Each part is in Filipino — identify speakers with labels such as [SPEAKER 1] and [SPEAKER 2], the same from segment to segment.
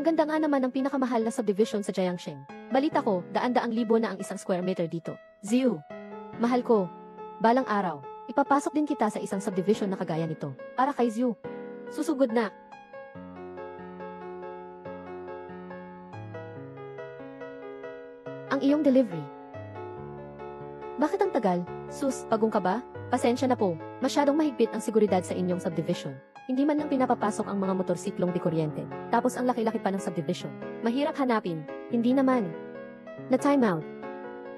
[SPEAKER 1] ganda nga naman ng pinakamahal na subdivision sa Jiangsheng. Balita ko, daan-daang libo na ang isang square meter dito. Ziu. Mahal ko. Balang araw, ipapasok din kita sa isang subdivision na kagaya nito. Para kay Ziu. Susugod na. Ang iyong delivery. Bakit ang tagal? Sus, pagong ka ba? Pasensya na po, masyadong mahigpit ang seguridad sa inyong subdivision. Hindi man lang pinapapasok ang mga motorsiklong di kuryente. Tapos ang laki-laki pa ng subdivision. Mahirap hanapin. Hindi naman. Na time out.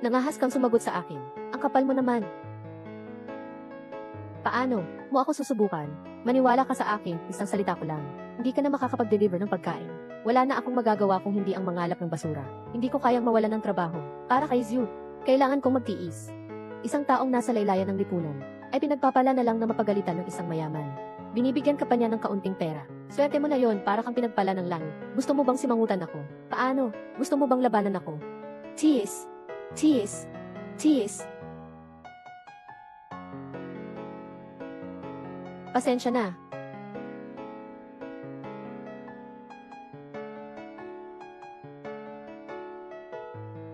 [SPEAKER 1] Nangahas kang sumagot sa akin. Ang kapal mo naman. Paano mo ako susubukan? Maniwala ka sa akin, isang salita ko lang. Hindi ka na makakapag-deliver ng pagkain. Wala na akong magagawa kung hindi ang mangalap ng basura. Hindi ko kayang mawalan ng trabaho. Para kay Ziu, kailangan kong magtiis. Isang taong nasa laylayan ng lipunan ay pinagpapala na lang na mapagalitan ng isang mayaman. Binibigyan ka pa niya ng kaunting pera. Swerte mo na yon, para kang pinagpala ng langit. Gusto mo bang simangutan ako? Paano? Gusto mo bang labanan ako? Tiis. Tiis. Tiis. Pasensya na.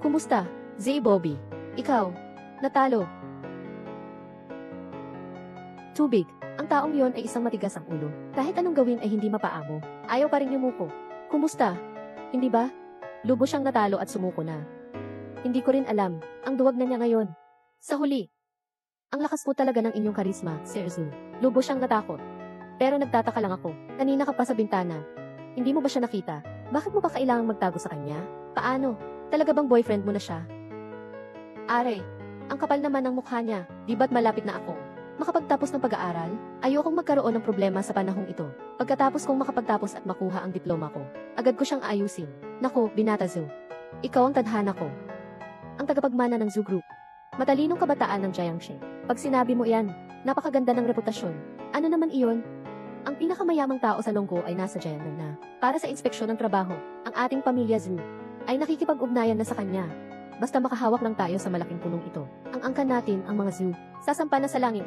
[SPEAKER 1] Kumusta, Zay Bobby? Ikaw, natalo. Tubig. Ang taong yon ay isang matigas ang ulo. Kahit anong gawin ay hindi mapaamo. Ayaw pa rin yumuko. Kumusta? Hindi ba? Lubos siyang natalo at sumuko na. Hindi ko rin alam. Ang duwag na niya ngayon. Sa huli. Ang lakas po talaga ng inyong karisma, Sir Zhu. Lubos siyang natakot. Pero nagtataka lang ako. Kanina ka pa sa bintana. Hindi mo ba siya nakita? Bakit mo pa kailangang magtago sa kanya? Paano? Talaga bang boyfriend mo na siya? Are, ang kapal naman ng mukha niya. Di ba't malapit na ako? Makapagtapos ng pag-aaral, ayokong magkaroon ng problema sa panahong ito. Pagkatapos kong makapagtapos at makuha ang diploma ko, agad ko siyang ayusin. Naku, Binata Zhu. Ikaw ang tadhana ko. Ang tagapagmana ng Zhu Group. Matalinong kabataan ng Jiangsheng. Pag sinabi mo iyan, napakaganda ng reputasyon. Ano naman iyon? Ang pinakamayamang tao sa Longko ay nasa Jiangnan na. Para sa inspeksyon ng trabaho, ang ating pamilya Zhu ay nakikipag-ugnayan na sa kanya. Basta makahawak lang tayo sa malaking punong ito. Ang angkan natin, ang mga Zhu, sasampa na sa langit.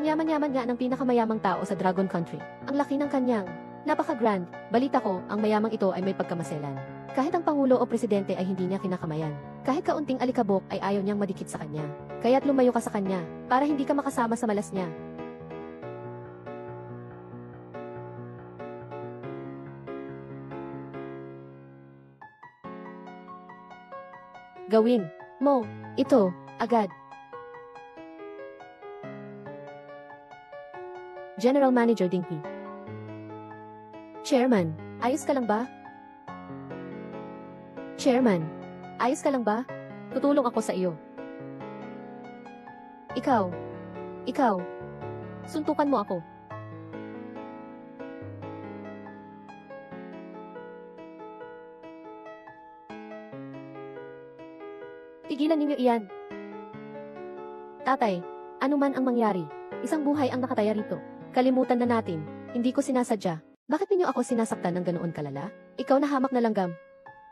[SPEAKER 1] Ang yaman-yaman nga ng pinakamayamang tao sa Dragon Country. Ang laki ng kanyang. Napaka-grand. Balita ko, ang mayamang ito ay may pagkamaselan. Kahit ang Pangulo o Presidente ay hindi niya kinakamayan. Kahit kaunting alikabok ay ayaw niyang madikit sa kanya. Kaya't lumayo ka sa kanya, para hindi ka makasama sa malas niya. Gawin mo ito agad. General Manager Dinky. Chairman, ayos ka lang ba? Chairman, ayos ka lang ba? Tutulong ako sa iyo. Ikaw, suntukan mo ako. Tigilan ninyo iyan. Tatay, ano man ang mangyari, isang buhay ang nakataya rito. Kalimutan na natin, hindi ko sinasadya. Bakit ninyo ako sinasaktan ng ganoon kalala? Ikaw na hamak na langgam.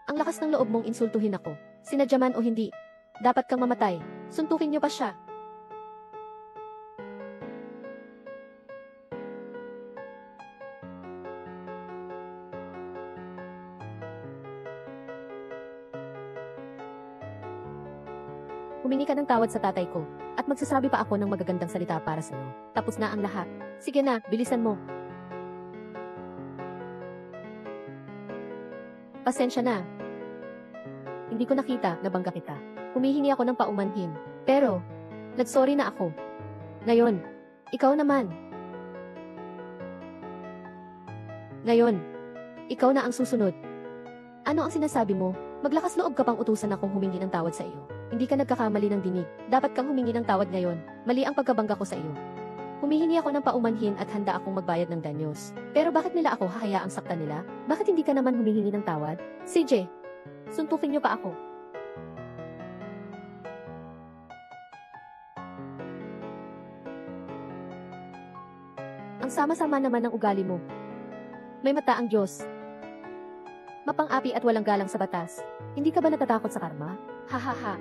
[SPEAKER 1] Ang lakas ng loob mong insultuhin ako. Sinadya man o hindi, dapat kang mamatay. Suntukin niyo pa siya. Humingi ka ng tawad sa tatay ko, at magsasabi pa ako ng magagandang salita para sa'yo. Tapos na ang lahat. Sige na, bilisan mo. Pasensya na. Hindi ko nakita, nabangga kita. Humihingi ako ng paumanhin. Pero, nagsorry na ako. Ngayon, ikaw naman. Ngayon, ikaw na ang susunod. Ano ang sinasabi mo? Maglakas loob ka pang utusan akong humingi ng tawad sa iyo. Hindi ka nagkakamali ng dinig. Dapat kang humingi ng tawad ngayon. Mali ang pagkabangga ko sa iyo. Humihingi ako ng paumanhin at handa akong magbayad ng danyos. Pero bakit nila ako hahayaang saktan nila? Bakit hindi ka naman humihingi ng tawad? CJ, suntukin niyo pa ako. Ang sama-sama naman ng ugali mo. May mata ang Diyos. Mapang-api at walang galang sa batas. Hindi ka ba natatakot sa karma? Hahaha.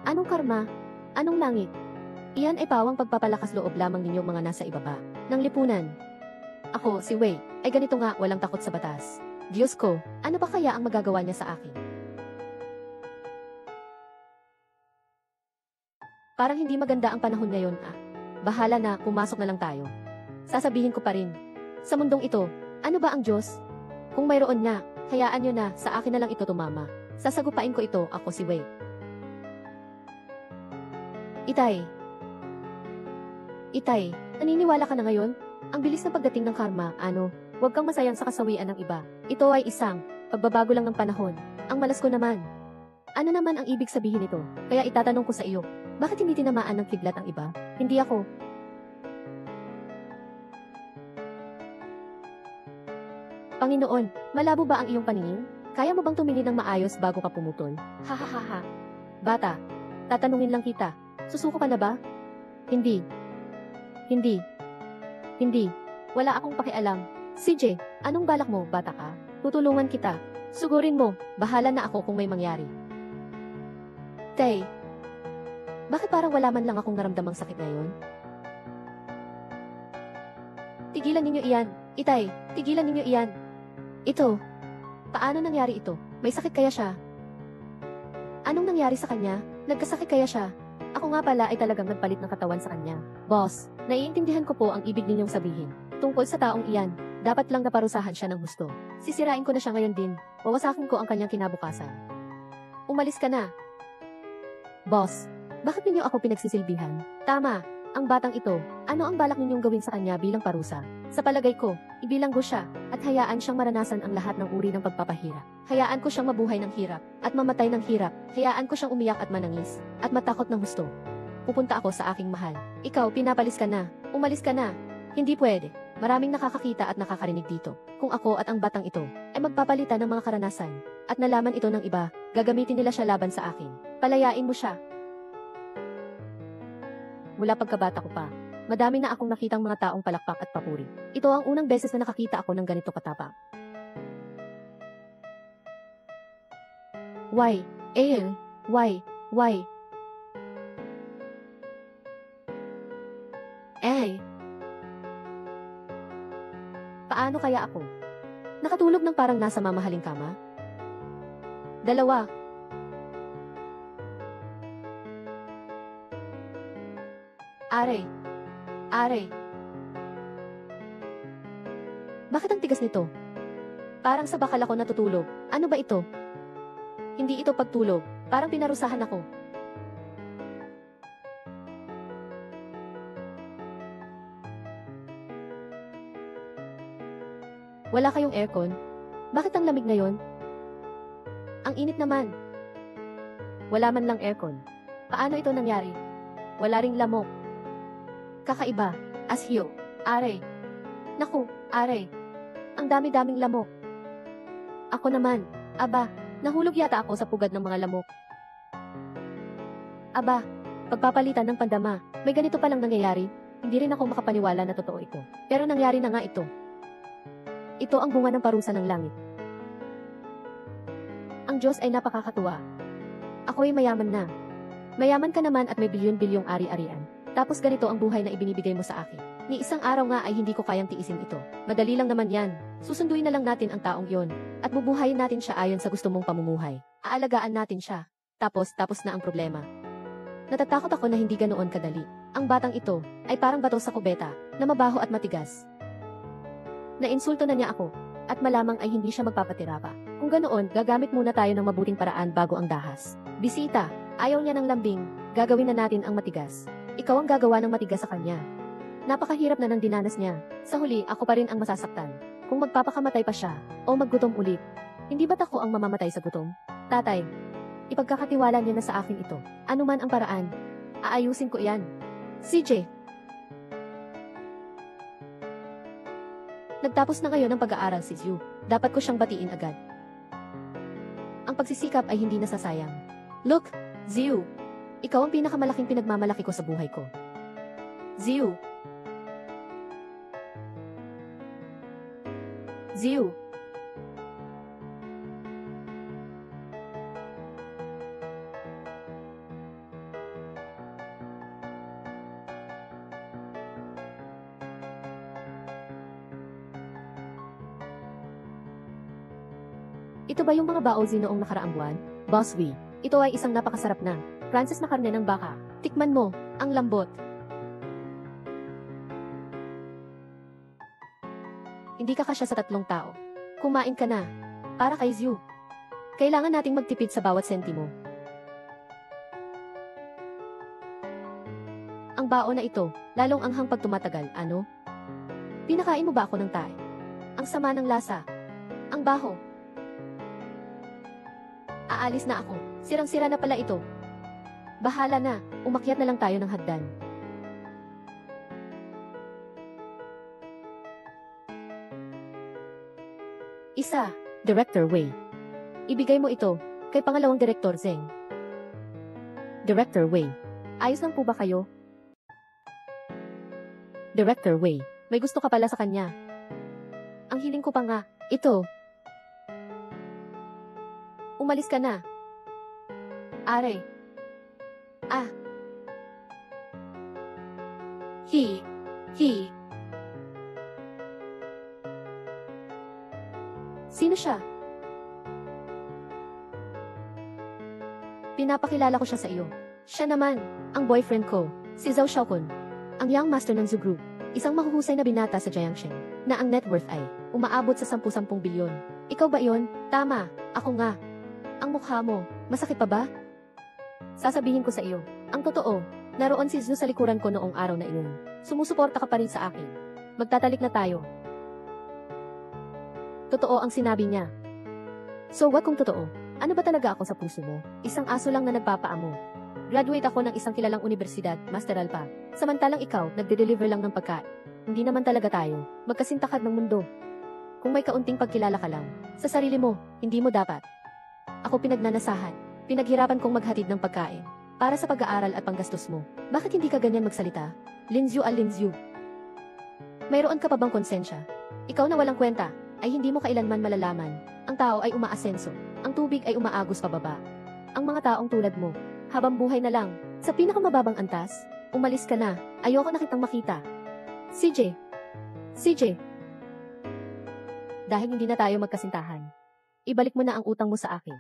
[SPEAKER 1] Anong karma? Anong langit? Iyan ay pawang pagpapalakas loob lamang ninyong mga nasa ibaba ng lipunan. Ako, si Wei, ay ganito nga, walang takot sa batas. Diyos ko, ano pa kaya ang magagawa niya sa akin? Parang hindi maganda ang panahon ngayon, ah. Bahala na, pumasok na lang tayo. Sasabihin ko pa rin. Sa mundong ito, ano ba ang Diyos? Kung mayroon nga, hayaan nyo na, sa akin na lang ito tumama. Sasagupain ko ito, ako si Wei. Itay. Itay, naniniwala ka na ngayon? Ang bilis ng pagdating ng karma, ano? Huwag kang masayang sa kasawian ng iba. Ito ay isang pagbabago lang ng panahon. Ang malas ko naman. Ano naman ang ibig sabihin nito? Kaya itatanong ko sa iyo, bakit hindi tinamaan ng kidlat ang iba? Hindi ako. Panginoon, malabo ba ang iyong paningin? Kaya mo bang tumingin ng maayos bago ka pumutol? Hahaha. Bata, tatanungin lang kita. Susuko ka na ba? Hindi. Hindi. Hindi. Wala akong pakialam. CJ, anong balak mo, bata ka? Tutulungan kita. Sugurin mo, bahala na ako kung may mangyari. Tay, bakit parang wala man lang akong naramdamang sakit ngayon? Tigilan ninyo iyan. Itay, tigilan ninyo iyan. Ito. Paano nangyari ito? May sakit kaya siya? Anong nangyari sa kanya? Nagkasakit kaya siya? Ako nga pala ay talagang nagpalit ng katawan sa kanya. Boss, naiintindihan ko po ang ibig ninyong sabihin. Tungkol sa taong iyan, dapat lang naparusahan siya ng gusto. Sisirain ko na siya ngayon din. Wawasakin ko ang kanyang kinabukasan. Umalis ka na. Boss, bakit ninyo ako pinagsisilbihan? Tama, ang batang ito. Ano ang balak ninyong gawin sa kanya bilang parusa? Sa palagay ko, ibilanggo siya at hayaan siyang maranasan ang lahat ng uri ng pagpapahirap. Hayaan ko siyang mabuhay ng hirap at mamatay ng hirap. Hayaan ko siyang umiyak at manangis at matakot ng gusto. Pupunta ako sa aking mahal. Ikaw, pinapalis ka na. Umalis ka na. Hindi pwede. Maraming nakakakita at nakakarinig dito. Kung ako at ang batang ito ay magpapalitan ng mga karanasan at nalaman ito ng iba, gagamitin nila siya laban sa akin. Palayain mo siya. Mula pagkabata ko pa, madami na akong nakitang mga taong palakpak at papuri. Ito ang unang beses na nakakita ako ng ganito katapang. Why? Why? Paano kaya ako? Nakatulog ng parang nasa mamahaling kama? 2. Are. Bakit ang tigas nito? Parang sa bakal ako natutulog. Ano ba ito? Hindi ito pagtulog. Parang pinarusahan ako. Wala kayong aircon? Bakit ang lamig ngayon? Ang init naman. Wala man lang aircon. Paano ito nangyari? Wala ring lamok. Kakaiba. Ashiyo. Are. Naku, are. Ang dami-daming lamok. Ako naman. Aba, nahulog yata ako sa pugad ng mga lamok. Aba, pagpapalitan ng pandama. May ganito palang nangyayari. Hindi rin ako makapaniwala na totoo ito. Pero nangyari na nga ito. Ito ang bunga ng parusa ng langit. Ang Diyos ay napakakatuwa. Ako'y mayaman na. Mayaman ka naman at may bilyon-bilyong ari-arian. Tapos ganito ang buhay na ibinibigay mo sa akin. Ni isang araw nga ay hindi ko kayang tiisin ito. Madali lang naman yan. Susunduin na lang natin ang taong yon. At bubuhayin natin siya ayon sa gusto mong pamumuhay. Aalagaan natin siya. Tapos na ang problema. Natatakot ako na hindi ganoon kadali. Ang batang ito ay parang bato sa kubeta na mabaho at matigas. Nainsulto na niya ako, at malamang ay hindi siya magpapatira pa. Kung ganoon, gagamit muna tayo ng mabuting paraan bago ang dahas. Bisita, ayaw niya ng lambing, gagawin na natin ang matigas. Ikaw ang gagawa ng matigas sa kanya. Napakahirap na ng dinanas niya. Sa huli, ako pa rin ang masasaktan. Kung magpapakamatay pa siya, o maggutom ulit. Hindi ba't ako ang mamamatay sa gutom? Tatay, ipagkakatiwala niya na sa akin ito. Ano man ang paraan, aayusin ko iyan. CJ, nagtapos na ngayon ang pag-aaral si Zhu. Dapat ko siyang batiin agad. Ang pagsisikap ay hindi nasasayang. Look, Zhu. Ikaw ang pinakamalaking pinagmamalaki ko sa buhay ko. Zhu. Ito ba yung mga baozi noong nakaraang buwan? Boss V, ito ay isang napakasarap na Francis na karne ng baka. Tikman mo, ang lambot. Hindi ka kasya sa 3 tao. Kumain ka na. Para kay Zhu. Kailangan nating magtipid sa bawat sentimo. Ang bao na ito, lalong anghang pag tumatagal, ano? Pinakain mo ba ako ng tae? Ang sama ng lasa. Ang baho. Aalis na ako. Sirang-sira na pala ito. Bahala na, umakyat na lang tayo ng hagdan. Isa, Director Wei. Ibigay mo ito, kay pangalawang Direktor Zeng. Director Wei, ayos lang po ba kayo? Director Wei, may gusto ka pala sa kanya. Ang hiling ko pa nga, ito. Umalis ka na. Are. Ah. He. Sino siya? Pinapakilala ko siya sa iyo. Siya naman, ang boyfriend ko, si Zhao Xiaokun, ang young master ng Zhu Group, isang mahuhusay na binata sa Jiangsheng, na ang net worth ay umaabot sa 10 bilyon. Ikaw ba yon? Tama, ako nga. Ang mukha mo, masakit pa ba? Sasabihin ko sa iyo, ang totoo, naroon si Zhu sa likuran ko noong araw na iyon. Sumusuporta ka pa rin sa akin. Magtatalik na tayo. Totoo ang sinabi niya. So what kung totoo? Ano ba talaga ako sa puso mo? Isang aso lang na nagpapaamo. Graduate ako ng isang kilalang universidad, masteral pa. Samantalang ikaw, nagde-deliver lang ng pagkain. Hindi naman talaga tayo magkasintakad ng mundo. Kung may kaunting pagkilala ka lang sa sarili mo, hindi mo dapat. Ako pinagnanasahan. Pinaghirapan kong maghatid ng pagkain para sa pag-aaral at panggastos mo. Bakit hindi ka ganyan magsalita? Lin Zhu. Mayroon ka pa bang konsensya? Ikaw na walang kwenta, ay hindi mo kailanman malalaman. Ang tao ay umaasenso. Ang tubig ay umaagos pababa. Ang mga taong tulad mo, habang buhay na lang, sa pinakamababang antas, umalis ka na, ayoko na kitang makita. CJ. Dahil hindi na tayo magkasintahan, ibalik mo na ang utang mo sa akin.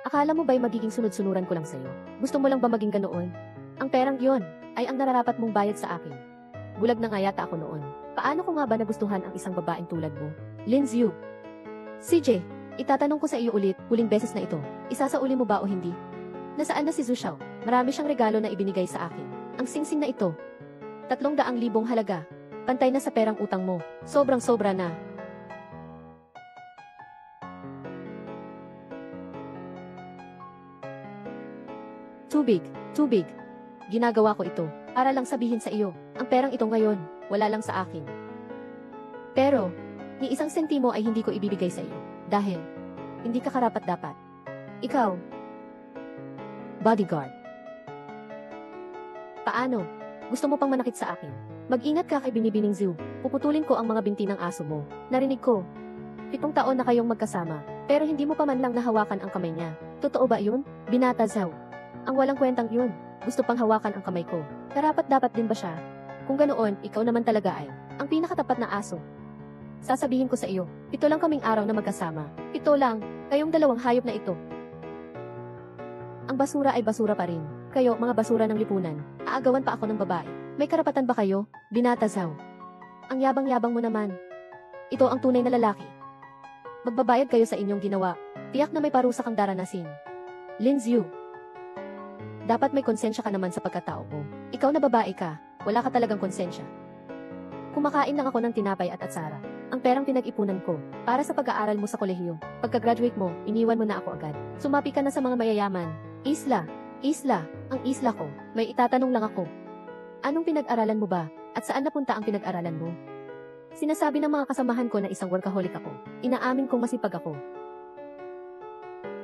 [SPEAKER 1] Akala mo ba'y magiging sunod-sunuran ko lang sa'yo? Gusto mo lang ba maging ganoon? Ang perang yon ay ang nararapat mong bayad sa akin. Bulag na nga yata ako noon. Paano ko nga ba nagustuhan ang isang babaeng tulad mo? Lin Zhu. CJ, itatanong ko sa iyo ulit, huling beses na ito. Isasauli mo ba o hindi? Nasaan na si Zhu Xiao? Marami siyang regalo na ibinigay sa akin. Ang singsing na ito. 300,000 halaga. Pantay na sa perang utang mo. Sobrang-sobra na. Tubig. Ginagawa ko ito para lang sabihin sa iyo, ang perang ito ngayon, wala lang sa akin. Pero, ni isang sentimo ay hindi ko ibibigay sa iyo. Dahil, hindi ka karapat-dapat. Ikaw, bodyguard. Paano? Gusto mo pang manakit sa akin? Mag-ingat ka kay Binibining Zhu. Puputulin ko ang mga binti ng aso mo. Narinig ko. 7 taon na kayong magkasama, pero hindi mo pa man lang nahawakan ang kamay niya. Totoo ba yun? Binata Zhao. Ang walang kwentang yun. Gusto pang hawakan ang kamay ko. Karapat-dapat din ba siya? Kung ganoon, ikaw naman talaga ay ang pinakatapat na aso. Sasabihin ko sa iyo, 7 lang kaming araw na magkasama. 7 lang, kayong dalawang hayop na ito. Ang basura ay basura pa rin. Kayo, mga basura ng lipunan. Aagawan pa ako ng babae. May karapatan ba kayo? Binata Zhao. Ang yabang-yabang mo naman. Ito ang tunay na lalaki. Magbabayad kayo sa inyong ginawa. Tiyak na may parusa kang daranasin. Lin Zhu. Dapat may konsensya ka naman sa pagkatao mo. Ikaw na babae ka, wala ka talagang konsensya. Kumakain lang ako ng tinapay at atsara. Ang perang pinag-ipunan ko, para sa pag-aaral mo sa kolehiyo. Pagka-graduate mo, iniwan mo na ako agad. Sumapi ka na sa mga mayayaman. Isla, ang isla ko. May itatanong lang ako. Anong pinag-aralan mo ba? At saan napunta ang pinag-aralan mo? Sinasabi ng mga kasamahan ko na isang workaholic ako. Inaamin kong masipag ako.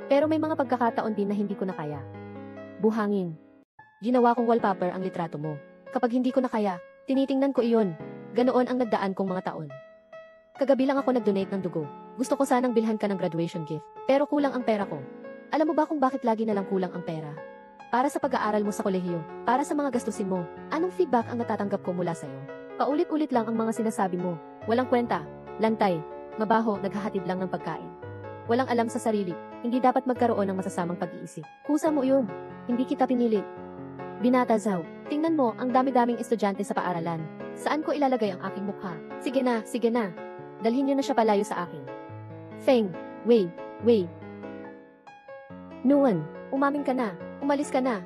[SPEAKER 1] Pero may mga pagkakataon din na hindi ko na kaya. Buhangin. Ginawa kong wallpaper ang litrato mo. Kapag hindi ko na kaya, tinitingnan ko iyon. Ganoon ang nagdaan kong mga taon. Kagabi lang ako nag-donate ng dugo. Gusto ko sanang bilhan ka ng graduation gift. Pero kulang ang pera ko. Alam mo ba kung bakit lagi na lang kulang ang pera? Para sa pag-aaral mo sa kolehiyo, para sa mga gastusin mo, anong feedback ang natatanggap ko mula sa'yo? Paulit-ulit lang ang mga sinasabi mo. Walang kwenta, lantay, mabaho, naghahatid lang ng pagkain. walang alam sa sarili, hindi dapat magkaroon ng masasamang pag-iisip. Kusa mo yun. Hindi kita pinili. Binata Zhao, tingnan mo ang dami-daming estudyante sa paaralan. Saan ko ilalagay ang aking mukha? Sige na, sige na. Dalhin niyo na siya palayo sa akin. Feng, Wei. Nuan, umamin ka na. Umalis ka na.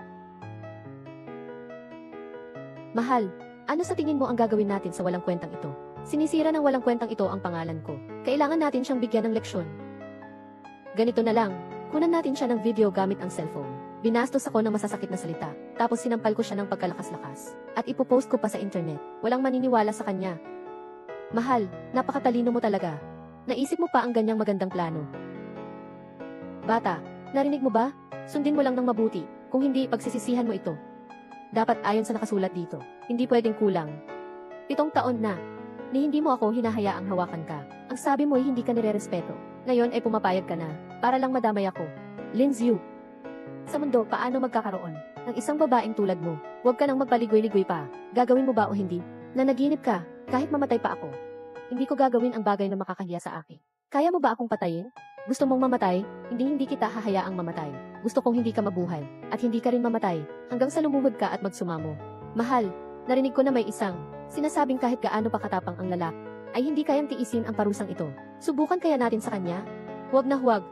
[SPEAKER 1] Mahal, ano sa tingin mo ang gagawin natin sa walang kwentang ito? Sinisira ng walang kwentang ito ang pangalan ko. Kailangan natin siyang bigyan ng leksyon. Ganito na lang, kunan natin siya ng video gamit ang cellphone. Binastos ako ng masasakit na salita, tapos sinampal ko siya ng pagkalakas-lakas. At ipopost ko pa sa internet. Walang maniniwala sa kanya. Mahal, napakatalino mo talaga. Naisip mo pa ang ganyang magandang plano. Bata, narinig mo ba? Sundin mo lang ng mabuti, kung hindi pagsisisihan mo ito. Dapat ayon sa nakasulat dito, hindi pwedeng kulang. 7 taon na, ni hindi mo ako hinahayaang hawakan ka. Ang sabi mo ay hindi ka nirerespeto. Ngayon ay pumapayag ka na, para lang madamay ako. Lin Xiu. Sa mundo, paano magkakaroon ng isang babaeng tulad mo? Huwag ka nang magpaligoy-ligoy pa. Gagawin mo ba o hindi? Nanaginip ka, kahit mamatay pa ako. Hindi ko gagawin ang bagay na makakahiya sa akin. Kaya mo ba akong patayin? Gusto mong mamatay? Hindi kita hahayaang mamatay. Gusto kong hindi ka mabuhay, at hindi ka rin mamatay, hanggang sa lumuhod ka at magsumamo. Mahal, narinig ko na may isang sinasabing kahit gaano pa katapang ang lalaki, ay hindi kayang tiisin ang parusang ito. Subukan kaya natin sa kanya? Huwag na huwag.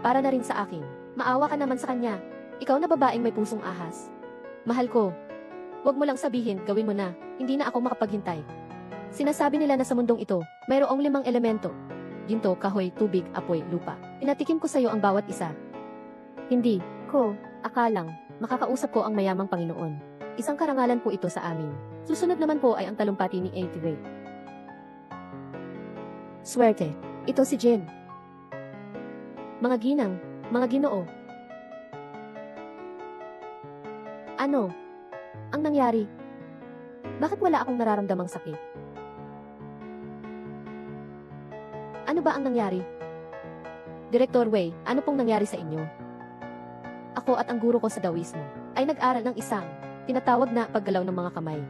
[SPEAKER 1] Para na rin sa akin. Maawa ka naman sa kanya. Ikaw na babaeng may pusong ahas. Mahal ko. Huwag mo lang sabihin, gawin mo na. Hindi na ako makapaghintay. Sinasabi nila na sa mundong ito, mayroong 5 elemento. Ginto, kahoy, tubig, apoy, lupa. Pinatikim ko sa iyo ang bawat isa. Hindi ko akalang makakausap ko ang mayamang Panginoon. Isang karangalan po ito sa amin. Susunod naman po ay ang talumpati ni Atiway. Swerte. Ito si Jin. Mga ginang, mga ginoo. Ano? Ang nangyari? Bakit wala akong nararamdamang sakit? Ano ba ang nangyari? Direktor Wei, ano pong nangyari sa inyo? Ako at ang guro ko sa Daoismo ay nag-aral ng isang tinatawag na paggalaw ng mga kamay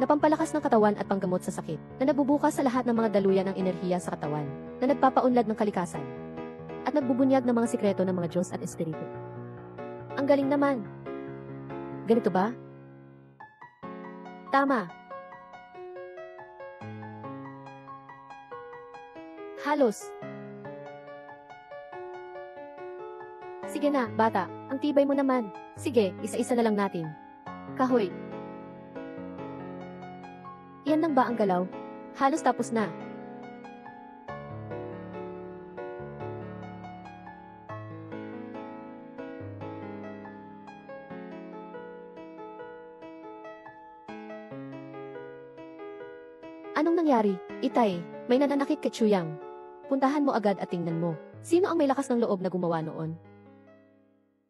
[SPEAKER 1] na pampalakas ng katawan at panggamot sa sakit, na nagbubukas sa lahat ng mga daluyan ng enerhiya sa katawan, na nagpapaunlad ng kalikasan, at nagbubunyag ng mga sikreto ng mga Diyos at Espiritu. Ang galing naman! Ganito ba? Tama. Halos. Sige na, bata. Ang tibay mo naman. Sige, isa-isa na lang natin. Kahoy. Iyan lang ba ang galaw? Halos tapos na. Anong nangyari? Itay, may nananakit kay Chuyang. Puntahan mo agad at tingnan mo. Sino ang may lakas ng loob na gumawa noon?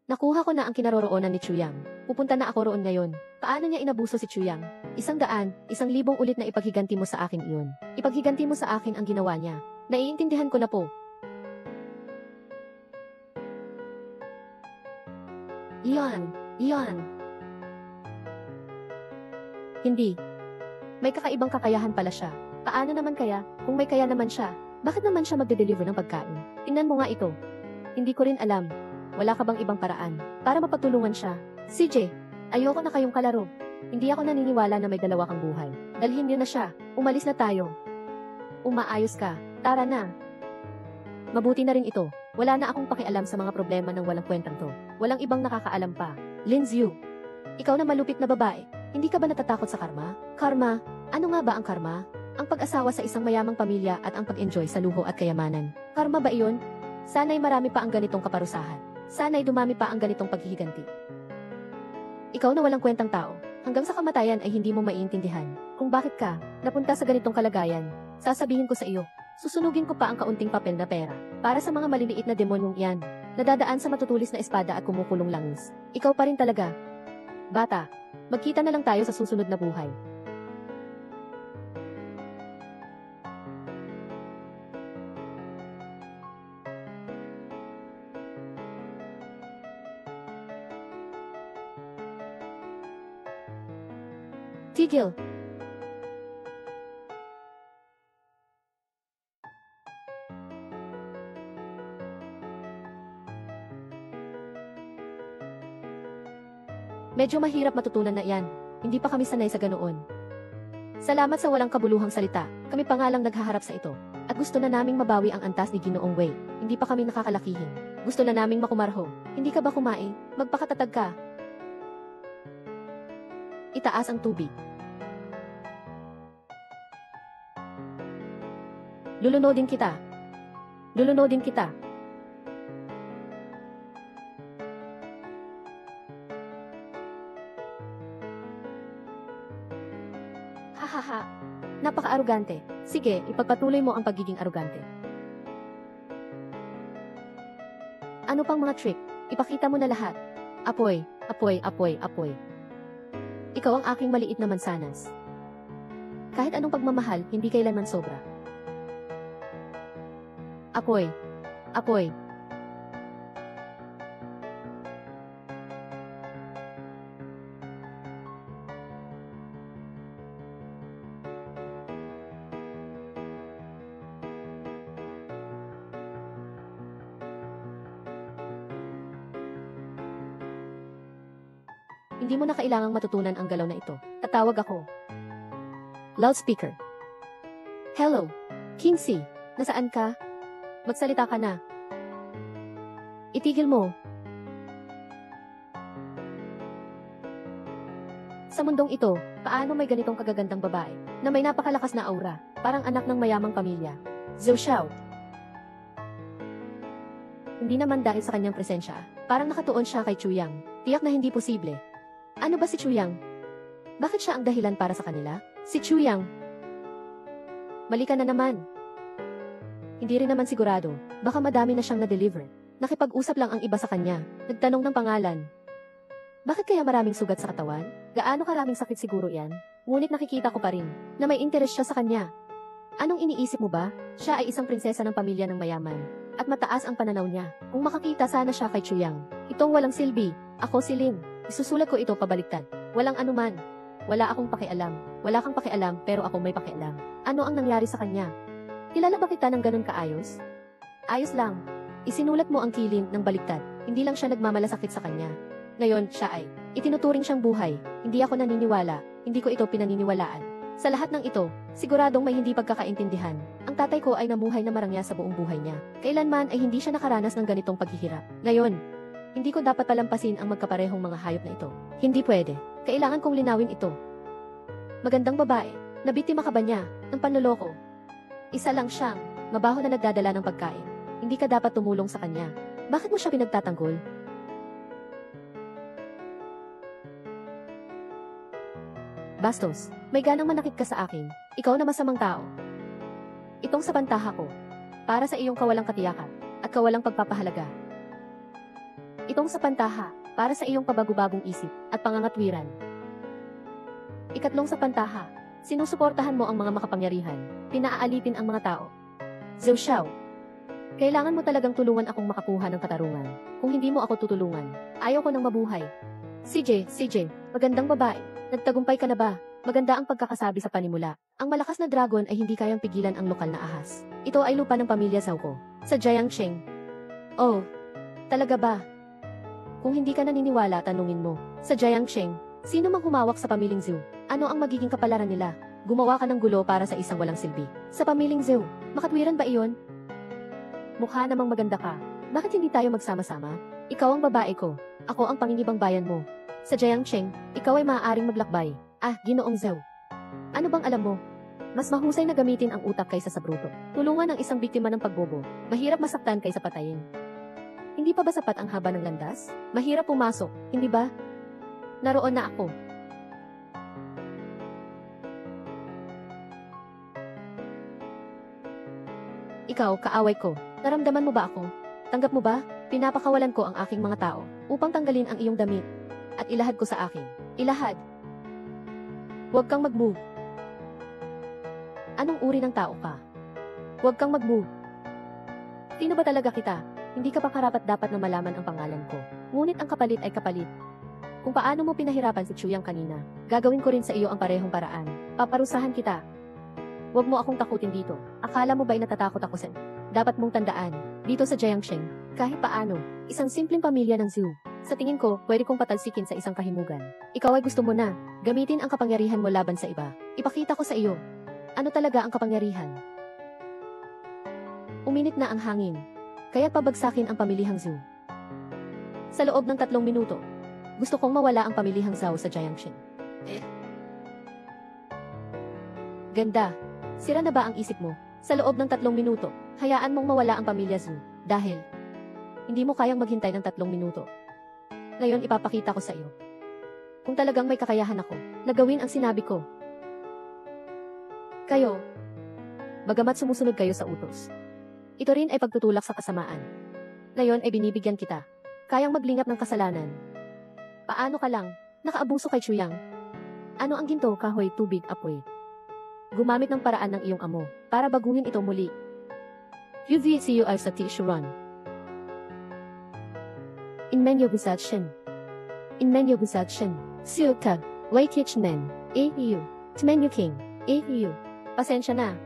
[SPEAKER 1] Nakuha ko na ang kinaroroonan ni Chuyang. Pupunta na ako roon ngayon. Paano niya inabuso si Chuyang? 100, 1,000 ulit na ipaghiganti mo sa akin iyon. Ipaghiganti mo sa akin ang ginawa niya. Naiintindihan ko na po. Iyan. Hindi. May kakaibang kakayahan pala siya. Paano naman kaya, kung may kaya naman siya, bakit naman siya magde-deliver ng pagkain? Tingnan mo nga ito. Hindi ko rin alam. Wala ka bang ibang paraan para mapagtulungan siya? CJ, ayoko na kayong kalaro. Hindi ako naniniwala na may dalawa kang buhay. Dalhin niyo na siya. Umalis na tayo. Umaayos ka. Tara na. Mabuti na rin ito. Wala na akong pakialam sa mga problema ng walang kwentang to. Walang ibang nakakaalam pa. Lin Xiu, ikaw na malupit na babae. Hindi ka ba natatakot sa karma? Karma? Ano nga ba ang karma? Ang pag-asawa sa isang mayamang pamilya at ang pag-enjoy sa luho at kayamanan. Karma ba iyon? Sana'y marami pa ang ganitong kaparusahan. Sana'y dumami pa ang ganitong paghihiganti. Ikaw na walang kwentang tao, hanggang sa kamatayan ay hindi mo maiintindihan kung bakit ka napunta sa ganitong kalagayan. Sasabihin ko sa iyo, susunugin ko pa ang kaunting papel na pera para sa mga maliliit na demonyong iyan, nadadaan sa matutulis na espada at kumukulong langis. Ikaw pa rin talaga. Bata, magkita na lang tayo sa susunod na buhay. Tigil. Medyo mahirap matutunan na iyan. Hindi pa kami sanay sa ganoon. Salamat sa walang kabuluhang salita. Kami pa nga lang naghaharap sa ito. At gusto na naming mabawi ang antas ni Ginoong Wei. Hindi pa kami nakakalakihin. Gusto na naming makumarho. Hindi ka ba kumain? Magpakatatag ka. Itaas ang tubig. Lulunodin kita. Lulunodin kita. Hahaha. Napaka-arugante. Sige, ipagpatuloy mo ang pagiging arugante. Ano pang mga trick? Ipakita mo na lahat. Apoy, apoy, apoy, apoy. Ikaw ang aking maliit na mansanas. Kahit anong pagmamahal, hindi kailanman sobra. Apoy, apoy. Hindi mo na kailangang matutunan ang galaw na ito. Tatawag ako. Loudspeaker. Hello, King C. Nasaan ka? Magsalita ka na. Itigil mo. Sa mundong ito, paano may ganitong kagagandang babae na may napakalakas na aura, parang anak ng mayamang pamilya? Zhou Xiao. Hindi naman dahil sa kanyang presensya, parang nakatuon siya kay Chu Yang. Tiyak na hindi posible. Ano ba si Chu Yang? Bakit siya ang dahilan para sa kanila? Si Chu Yang. Mali ka na naman. Hindi rin naman sigurado. Baka madami na siyang na-deliver. Nakipag-usap lang ang iba sa kanya. Nagtanong ng pangalan. Bakit kaya maraming sugat sa katawan? Gaano karaming sakit siguro yan? Ngunit nakikita ko pa rin na may interes siya sa kanya. Anong iniisip mo ba? Siya ay isang prinsesa ng pamilya ng mayaman. At mataas ang pananaw niya. Kung makakita sana siya kay Chu Yang. Itong walang silbi. Ako si Lin. Isusulat ko ito pabaliktad. Walang anuman. Wala akong pakialam. Wala kang pakialam pero ako may pakialam. Ano ang nangyari sa kanya? Kilala ba kita ng ganun kaayos? Ayos lang. Isinulat mo ang kilin ng baliktad. Hindi lang siya nagmamalasakit sa kanya. Ngayon, siya ay itinuturing siyang buhay. Hindi ako naniniwala. Hindi ko ito pinaniniwalaan. Sa lahat ng ito, siguradong may hindi pagkakaintindihan. Ang tatay ko ay namuhay na marangya sa buong buhay niya. Kailanman ay hindi siya nakaranas ng ganitong paghihirap. Ngayon, hindi ko dapat palampasin ang magkaparehong mga hayop na ito. Hindi pwede. Kailangan kong linawin ito. Magandang babae. Nabiktima ka ba niya ng panloloko? Isa lang siyang mabaho na nagdadala ng pagkain. Hindi ka dapat tumulong sa kanya. Bakit mo siya pinagtatanggol? Bastos, may ganang manakit ka sa akin. Ikaw na masamang tao. Itong sa pantaha ko. Para sa iyong kawalang katiyakan at kawalang pagpapahalaga. Itong sa pantaha, para sa iyong pabago-bagong isip at pangangatwiran. Ikatlong sa pantaha, sinusuportahan mo ang mga makapangyarihan, pinaaalitin ang mga tao. Zhou Xiao, kailangan mo talagang tulungan akong makakuha ng katarungan. Kung hindi mo ako tutulungan, ayaw ko nang mabuhay. CJ, magandang babae, nagtagumpay ka na ba? Maganda ang pagkakasabi sa panimula. Ang malakas na dragon ay hindi kayang pigilan ang lokal na ahas. Ito ay lupa ng pamilya Zhao ko, sa Jiangsheng. Oh, talaga ba? Kung hindi ka naniniwala, tanungin mo. Sa Jiangsheng, sino mang humawak sa pamiling Zhou? Ano ang magiging kapalaran nila? Gumawa ka ng gulo para sa isang walang silbi. Sa pamiling Zhou, makatwiran ba iyon? Mukha namang maganda ka. Bakit hindi tayo magsama-sama? Ikaw ang babae ko. Ako ang pangingibang bayan mo. Sa Jiangsheng, ikaw ay maaaring maglakbay. Ah, Ginoong Zhou. Ano bang alam mo? Mas mahusay na gamitin ang utak kaysa sa bruto. Tulungan ang isang biktima ng pagbobo. Mahirap masaktan kaysa patayin. Hindi pa ba sapat ang haba ng landas? Mahirap pumasok, hindi ba? Naroon na ako. Ikaw, kaaway ko. Naramdaman mo ba ako? Tanggap mo ba? Pinapakawalan ko ang aking mga tao upang tanggalin ang iyong damit at ilahad ko sa akin. Ilahad. Huwag kang mag-move. Anong uri ng tao ka? Huwag kang mag-move. Sino ba talaga kita? Hindi ka pa karapat-dapat na malaman ang pangalan ko. Ngunit ang kapalit ay kapalit. Kung paano mo pinahirapan si Chu Yang kanina, gagawin ko rin sa iyo ang parehong paraan. Paparusahan kita. Huwag mo akong takutin dito. Akala mo ba'y natatakot ako sa... Dapat mong tandaan, dito sa Jiangsheng, kahit paano, isang simpleng pamilya ng Zhou, Sa tingin ko, pwede kong patalsikin sa isang kahimugan. Ikaw ay gusto mo na. Gamitin ang kapangyarihan mo laban sa iba. Ipakita ko sa iyo. Ano talaga ang kapangyarihan? Uminit na ang hangin. Kaya pabagsakin ang pamilihang Zhou. Sa loob ng 3 minuto, gusto kong mawala ang pamilihang Zhao sa Jiangxin. Ganda. Sira na ba ang isip mo? Sa loob ng 3 minuto, hayaan mong mawala ang pamilya Zhou. Dahil hindi mo kayang maghintay ng 3 minuto. Ngayon ipapakita ko sa iyo. Kung talagang may kakayahan ako, na gawin ang sinabi ko. Kayo, bagamat sumusunod kayo sa utos, ito rin ay pagtutulak sa kasamaan. Ngayon ay binibigyan kita. Kayang maglingap ng kasalanan. Paano ka lang? Nakaabuso kay Chuyang. Ano ang ginto, kahoy, tubig, apoy? Gumamit ng paraan ng iyong amo para baguhin ito muli. UVCU ay sa Tishuran. Inmenyo Gusatchen. Inmenyo Gusatchen. Siutag. Wai Kitchen. AU. Tmenyo King. AU. Pasensya na.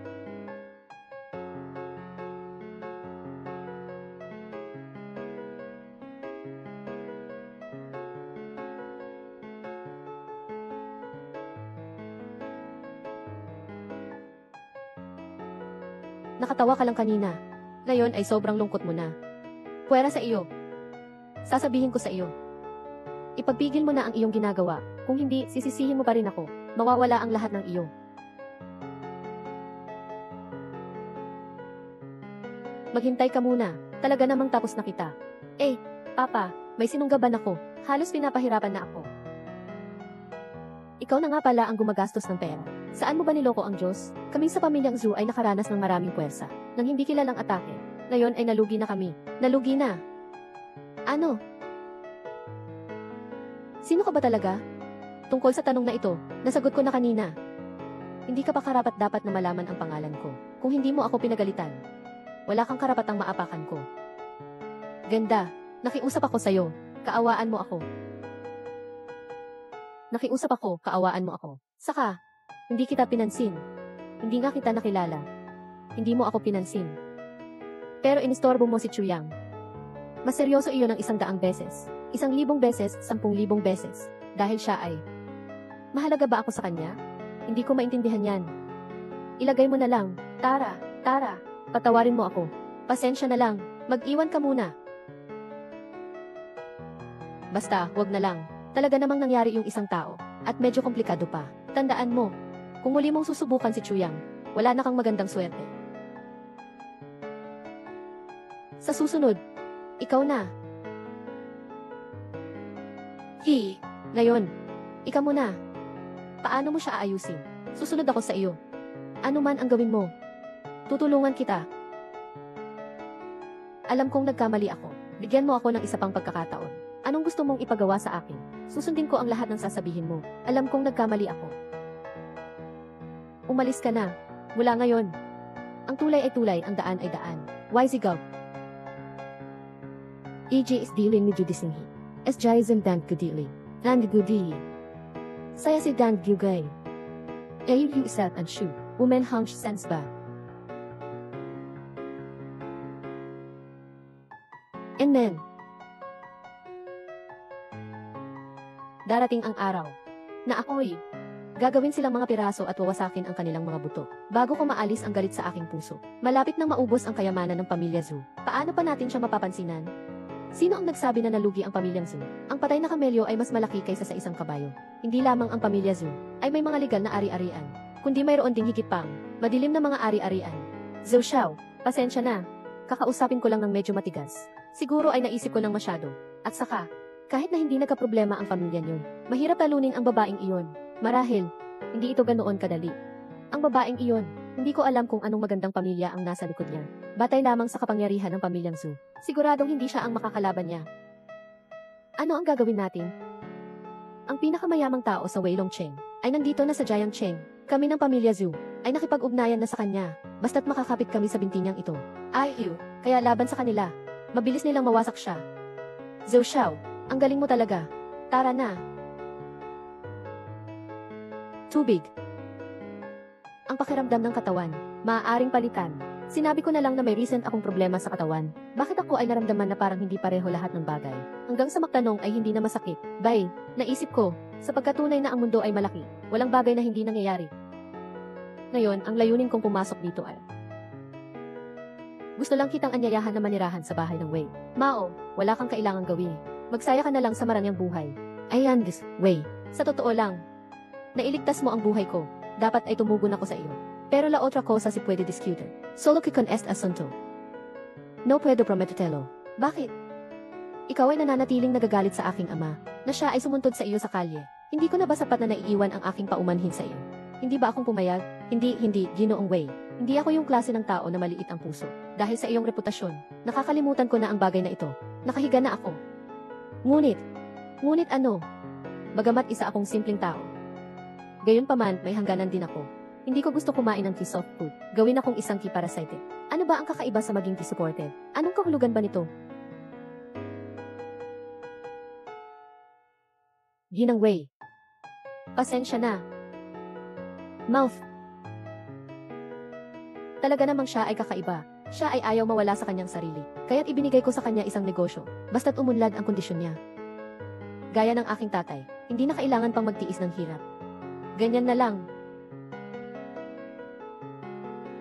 [SPEAKER 1] Nakatawa ka lang kanina. Ngayon ay sobrang lungkot mo na. Puwera sa iyo. Sasabihin ko sa iyo. Ipagpigil mo na ang iyong ginagawa. Kung hindi, sisisihin mo pa rin ako. Mawawala ang lahat ng iyo. Maghintay ka muna. Talaga namang tapos na kita. Papa, may sinunggaban ako. Halos pinapahirapan na ako. Ikaw na nga pala ang gumagastos ng pera. Saan mo ba niloko ang Diyos? Kaming sa pamilyang Zhou ay nakaranas ng maraming puwersa. Nang hindi kilalang atake. Ngayon ay nalugi na kami. Nalugi na. Ano? Sino ka ba talaga? Tungkol sa tanong na ito, nasagot ko na kanina. Hindi ka pa karapat-dapat na malaman ang pangalan ko. Kung hindi mo ako pinagalitan, wala kang karapatang maapakan ko. Ganda, nakiusap ako sa'yo. Kaawaan mo ako. Nakiusap ako, kaawaan mo ako. Saka, hindi kita pinansin. Hindi nga kita nakilala. Hindi mo ako pinansin. Pero inistorbo mo si Chuyang. Mas seryoso iyon ng 100 beses. 1,000 beses, 10,000 beses. Dahil siya ay... Mahalaga ba ako sa kanya? Hindi ko maintindihan yan. Ilagay mo na lang. Tara, patawarin mo ako. Pasensya na lang. Mag-iwan ka muna. Basta, wag na lang. Talaga namang nangyari yung isang tao. At medyo komplikado pa. Tandaan mo, kung muli mong susubukan si Chuyang, wala na kang magandang swerte. Sa susunod, ikaw na. Ngayon, ikaw mo na. Paano mo siya aayusin? Susunod ako sa iyo. Ano man ang gawin mo, tutulungan kita. Alam kong nagkamali ako. Bigyan mo ako ng isa pang pagkakataon. Anong gusto mong ipagawa sa akin? Susundin ko ang lahat ng sasabihin mo. Alam kong nagkamali ako. Umalis ka na. Mula ngayon. Ang tulay ay tulay, ang daan ay daan. Wisigaw. EJ is dealing with Judisinghi. Esjaism dan Gudili. And Gudi. Saya si dan Gugay. Ayu Sat and Shu. Women Hung Sense ba? Amen. Darating ang araw na ako'y gagawin silang mga piraso at wawasakin ang kanilang mga buto. Bago ko maalis ang galit sa aking puso. Malapit nang maubos ang kayamanan ng pamilya Zhou. Paano pa natin siya mapapansinan? Sino ang nagsabi na nalugi ang pamilyang Zhou? Ang patay na kamelyo ay mas malaki kaysa sa isang kabayo. Hindi lamang ang pamilya Zhou ay may mga legal na ari-arian, kundi mayroon ding higit pang madilim na mga ari-arian. Zhou Xiao, pasensya na. Kakausapin ko lang ng medyo matigas. Siguro ay naisip ko ng masyado. At saka, kahit na hindi nagkaproblema ang pamilya niyo, mahirap talunin ang babaeng iyon. Marahil, hindi ito ganoon kadali. Ang babaeng iyon, hindi ko alam kung anong magandang pamilya ang nasa likod niya. Batay lamang sa kapangyarihan ng pamilyang Zhou. Siguradong hindi siya ang makakalaban niya. Ano ang gagawin natin? Ang pinakamayamang tao sa Weilong Cheng ay nandito na sa Jiangcheng. Kami ng pamilya Zhou ay nakipag-ugnayan na sa kanya, basta't makakapit kami sa binti niyang ito. Kaya laban sa kanila. Mabilis nilang mawasak siya. Zhou Xiao, ang galing mo talaga. Tara na. Tubig. Ang pakiramdam ng katawan, maaaring palitan. Sinabi ko na lang na may recent akong problema sa katawan. Bakit ako ay naramdaman na parang hindi pareho lahat ng bagay? Hanggang sa magtanong ay hindi na masakit. Bay, naisip ko, sa pagkatunay na ang mundo ay malaki, walang bagay na hindi nangyayari. Ngayon, ang layunin kong pumasok dito ay gusto lang kitang anyayahan na manirahan sa bahay ng Wei. Mao, wala kang kailangang gawin. Magsaya ka na lang sa maranyang buhay. Ayan, Wei. Sa totoo lang, nailigtas mo ang buhay ko. Dapat ay tumugon ako sa iyo. Pero la otra cosa si puede discutir. Solo que con este asunto. No puedo prometerlo. Bakit? Ikaw ay nananatiling nagagalit sa aking ama, na siya ay sumuntod sa iyo sa kalye. Hindi ko na ba sapat na naiiwan ang aking paumanhin sa iyo? Hindi ba akong pumayag? Hindi, Ginoong Wei. Hindi ako yung klase ng tao na maliit ang puso. Dahil sa iyong reputasyon, nakakalimutan ko na ang bagay na ito. Nakahiga na ako. Ngunit ano? Bagamat isa akong simpleng tao. Gayunpaman, may hangganan din ako. Hindi ko gusto kumain ng tea soft food. Gawin akong isang tea parasitic. Ano ba ang kakaiba sa maging tea supported? Anong kahulugan ba nito? Ginang Wei. Pasensya na. Mouth. Talaga namang siya ay kakaiba. Siya ay ayaw mawala sa kanyang sarili. Kaya't ibinigay ko sa kanya isang negosyo. Basta't umunlad ang kondisyon niya. Gaya ng aking tatay, hindi na kailangan pang magtiis ng hirap. Ganyan na lang.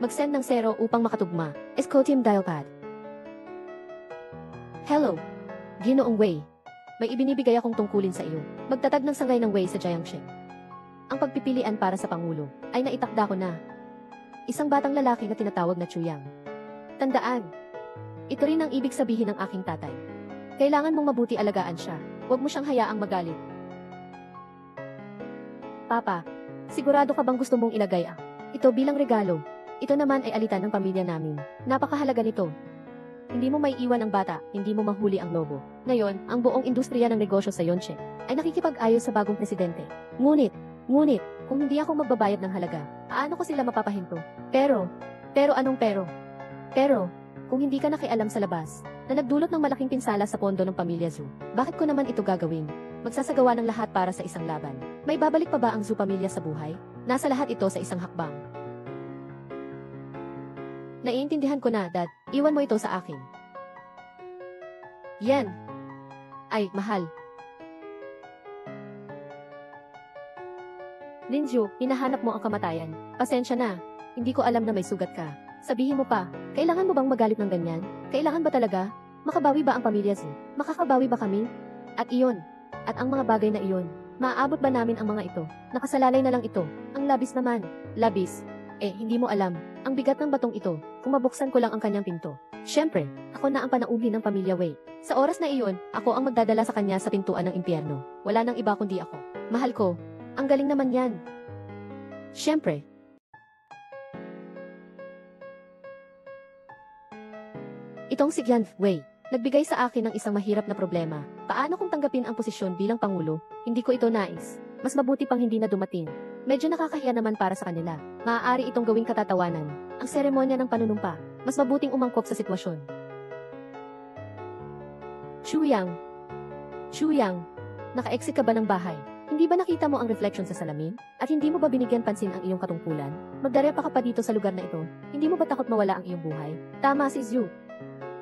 [SPEAKER 1] Mag-send ng 0 upang makatugma. Escotium dialpad. Hello. Ginoong Wei. May ibinibigay akong tungkulin sa iyo. Magtatag ng sangay ng Wei sa Jiangxi. Ang pagpipilian para sa Pangulo ay naitakda ko na. Isang batang lalaki na tinatawag na Chuyang. Tandaan, ito rin ang ibig sabihin ng aking tatay. Kailangan mong mabuti alagaan siya. Huwag mo siyang hayaang magalit. Papa, sigurado ka bang gusto mong ilagay ito bilang regalo? Ito naman ay alitan ng pamilya namin. Napakahalaga nito. Hindi mo maiiwan ang bata, hindi mo mahuli ang lobo. Ngayon, ang buong industriya ng negosyo sa Yonshe ay nakikipag-ayos sa bagong presidente. Ngunit, kung hindi ako magbabayad ng halaga, paano ko sila mapapahinto? Pero anong pero? Pero, kung hindi ka nakialam sa labas, na nagdulot ng malaking pinsala sa pondo ng pamilya Zhu, bakit ko naman ito gagawin? Magsasagawa ng lahat para sa isang laban. May babalik pa ba ang Zhu pamilya sa buhay? Nasa lahat ito sa isang hakbang. Naiintindihan ko na, Dad. Iwan mo ito sa akin. Yan. Ay, mahal. Linju, hinahanap mo ang kamatayan. Pasensya na. Hindi ko alam na may sugat ka. Sabihin mo pa, kailangan mo bang magalit ng ganyan? Kailangan ba talaga? Makabawi ba ang pamilya Zhu? Makakabawi ba kami? At iyon. At ang mga bagay na iyon. Maaabot ba namin ang mga ito? Nakasalalay na lang ito. Ang labis naman. Labis. Hindi mo alam. Ang bigat ng batong ito, kung mabuksan ko lang ang kanyang pinto. Siyempre, ako na ang panauhin ng pamilya Wei. Sa oras na iyon, ako ang magdadala sa kanya sa pintuan ng impyerno. Wala nang iba kundi ako. Mahal ko. Ang galing naman yan. Siyempre. Itong si Yan Wei, nagbigay sa akin ng isang mahirap na problema. Paano kung tanggapin ang posisyon bilang Pangulo? Hindi ko ito nais. Mas mabuti pang hindi na dumating. Medyo nakakahiya naman para sa kanila. Maaari itong gawing katatawanan. Ang seremonya ng panunumpa. Mas mabuting umangkop sa sitwasyon. Chuyang, naka-exit ka ba ng bahay? Hindi ba nakita mo ang reflection sa salamin? At hindi mo ba binigyan pansin ang iyong katungkulan? Magdarepa ka pa dito sa lugar na ito. Hindi mo ba takot mawala ang iyong buhay? Tama si Zhu.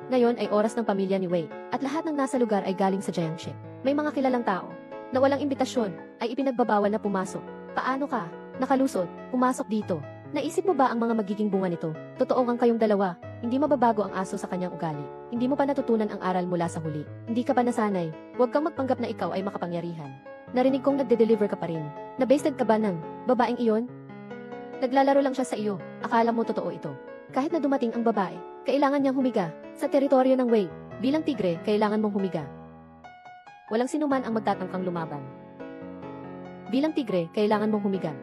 [SPEAKER 1] Ngayon ay oras ng pamilya ni Wei, at lahat ng nasa lugar ay galing sa Jiangxi. May mga kilalang tao na walang imbitasyon ay ipinagbabawal na pumasok. Paano ka? Nakalusot, pumasok dito. Naisip mo ba ang mga magiging bunga nito? Totoo ang kayong dalawa, hindi mababago ang aso sa kanyang ugali. Hindi mo pa natutunan ang aral mula sa huli. Hindi ka pa nasanay. Huwag kang magpanggap na ikaw ay makapangyarihan. Narinig kong nagde-deliver ka pa rin. Nabasted ka ba ng babaeng iyon? Naglalaro lang siya sa iyo. Akala mo totoo ito. Kahit na dumating ang babae, kailangan niyang humiga. Sa teritoryo ng Wei, bilang tigre, kailangan mong humiga. Walang sinuman ang magtatangkang lumaban. Bilang tigre, kailangan mong humiga.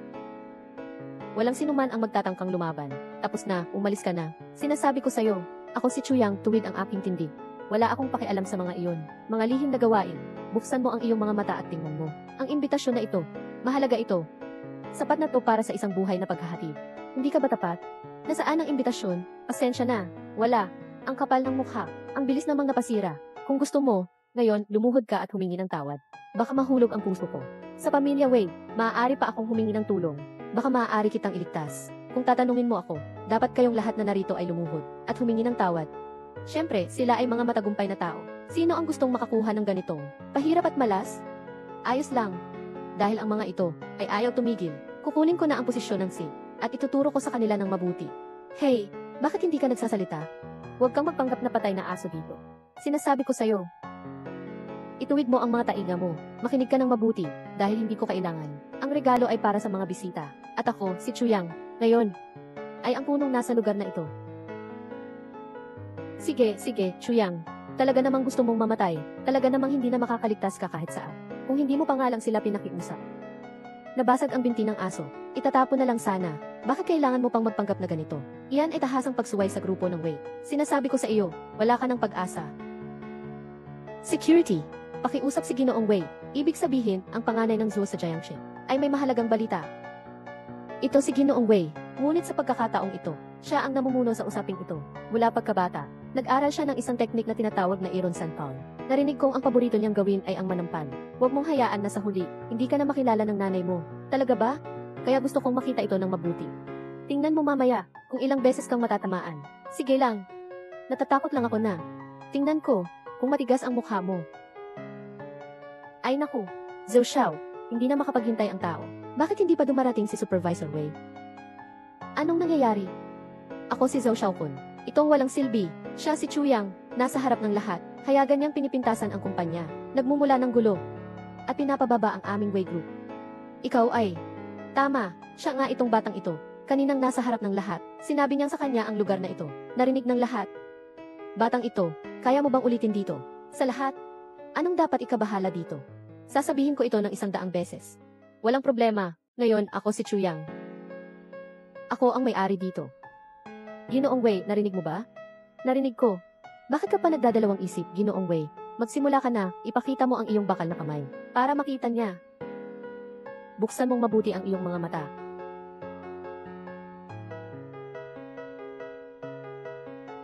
[SPEAKER 1] Walang sinuman ang magtatangkang lumaban. Tapos na, umalis ka na. Sinasabi ko sa'yo, ako si Chuyang, tuwid ang aking tindig. Wala akong pakialam sa mga iyon. Mga lihim na gawain. Buksan mo ang iyong mga mata at tingnan mo. Ang imbitasyon na ito, mahalaga ito. Sapat na to para sa isang buhay na paghahatid. Hindi ka ba tapat? Nasaan ang imbitasyon? Pasensya na. Wala. Ang kapal ng mukha. Ang bilis namang napasira. Kung gusto mo, ngayon, lumuhod ka at humingi ng tawad. Baka mahulog ang puso ko. Sa pamilya Wei, maaari pa akong humingi ng tulong. Baka maaari kitang iligtas. Kung tatanungin mo ako, dapat kayong lahat na narito ay lumuhod at humingi ng tawad. Siyempre, sila ay mga matagumpay na tao. Sino ang gustong makakuha ng ganitong pahirap at malas? Ayos lang. Dahil ang mga ito ay ayaw tumigil, kukunin ko na ang posisyon ng Sid at ituturo ko sa kanila ng mabuti. Hey, bakit hindi ka nagsasalita? Huwag kang magpanggap na patay na aso dito. Sinasabi ko sa'yo. Ituwid mo ang mga tainga mo, makinig ka ng mabuti, dahil hindi ko kailangan. Ang regalo ay para sa mga bisita, at ako, si Chuyang, ngayon, ay ang punong nasa lugar na ito. Sige, Chuyang. Talaga namang gusto mong mamatay, talaga namang hindi na makakaligtas ka kahit saan. Kung hindi mo pa nga lang sila pinakiusap. Nabasag ang binti ng aso, itatapon na lang sana. Bakit kailangan mo pang magpanggap na ganito? Iyan ay tahasang pagsuway sa grupo ng Wei. Sinasabi ko sa iyo, wala ka ng pag-asa. Security. Pakiusap si Ginoong Wei. Ibig sabihin, ang panganay ng Zhou sa Jiangxi ay may mahalagang balita. Ito si Ginoong Wei. Ngunit sa pagkakataong ito, siya ang namumuno sa usaping ito. Mula pagkabata, nag-aral siya ng isang teknik na tinatawag na Iron Sanpao. Narinig kong ang paborito niyang gawin ay ang manampan. Huwag mong hayaan na sa huli, hindi ka na makilala ng nanay mo. Talaga ba? Kaya gusto kong makita ito ng mabuti. Tingnan mo mamaya, kung ilang beses kang matatamaan. Sige lang. Natatakot lang ako na. Tingnan ko, kung matigas ang mukha mo. Ay naku, Zhou Xiao, hindi na makapaghintay ang tao. Bakit hindi pa dumarating si Supervisor Wei? Anong nangyayari? Ako si Zhou Xiaokun. Itong walang silbi, siya si Chuyang, nasa harap ng lahat, kaya ganyang pinipintasan ang kumpanya. Nagmumula ng gulo. At pinapababa ang aming Wei Group. Ikaw ay... Tama, siya nga itong batang ito. Kaninang nasa harap ng lahat, sinabi niyang sa kanya ang lugar na ito. Narinig ng lahat. Batang ito, kaya mo bang ulitin dito? Sa lahat? Anong dapat ikabahala dito? Sasabihin ko ito ng 100 beses. Walang problema, ngayon ako si Chuyang. Ako ang may-ari dito. Ginoong Wei, narinig mo ba? Narinig ko. Bakit ka pa nagdadalawang isip, Ginoong Wei? Magsimula ka na, ipakita mo ang iyong bakal na kamay. Para makita niya. Buksan mong mabuti ang iyong mga mata.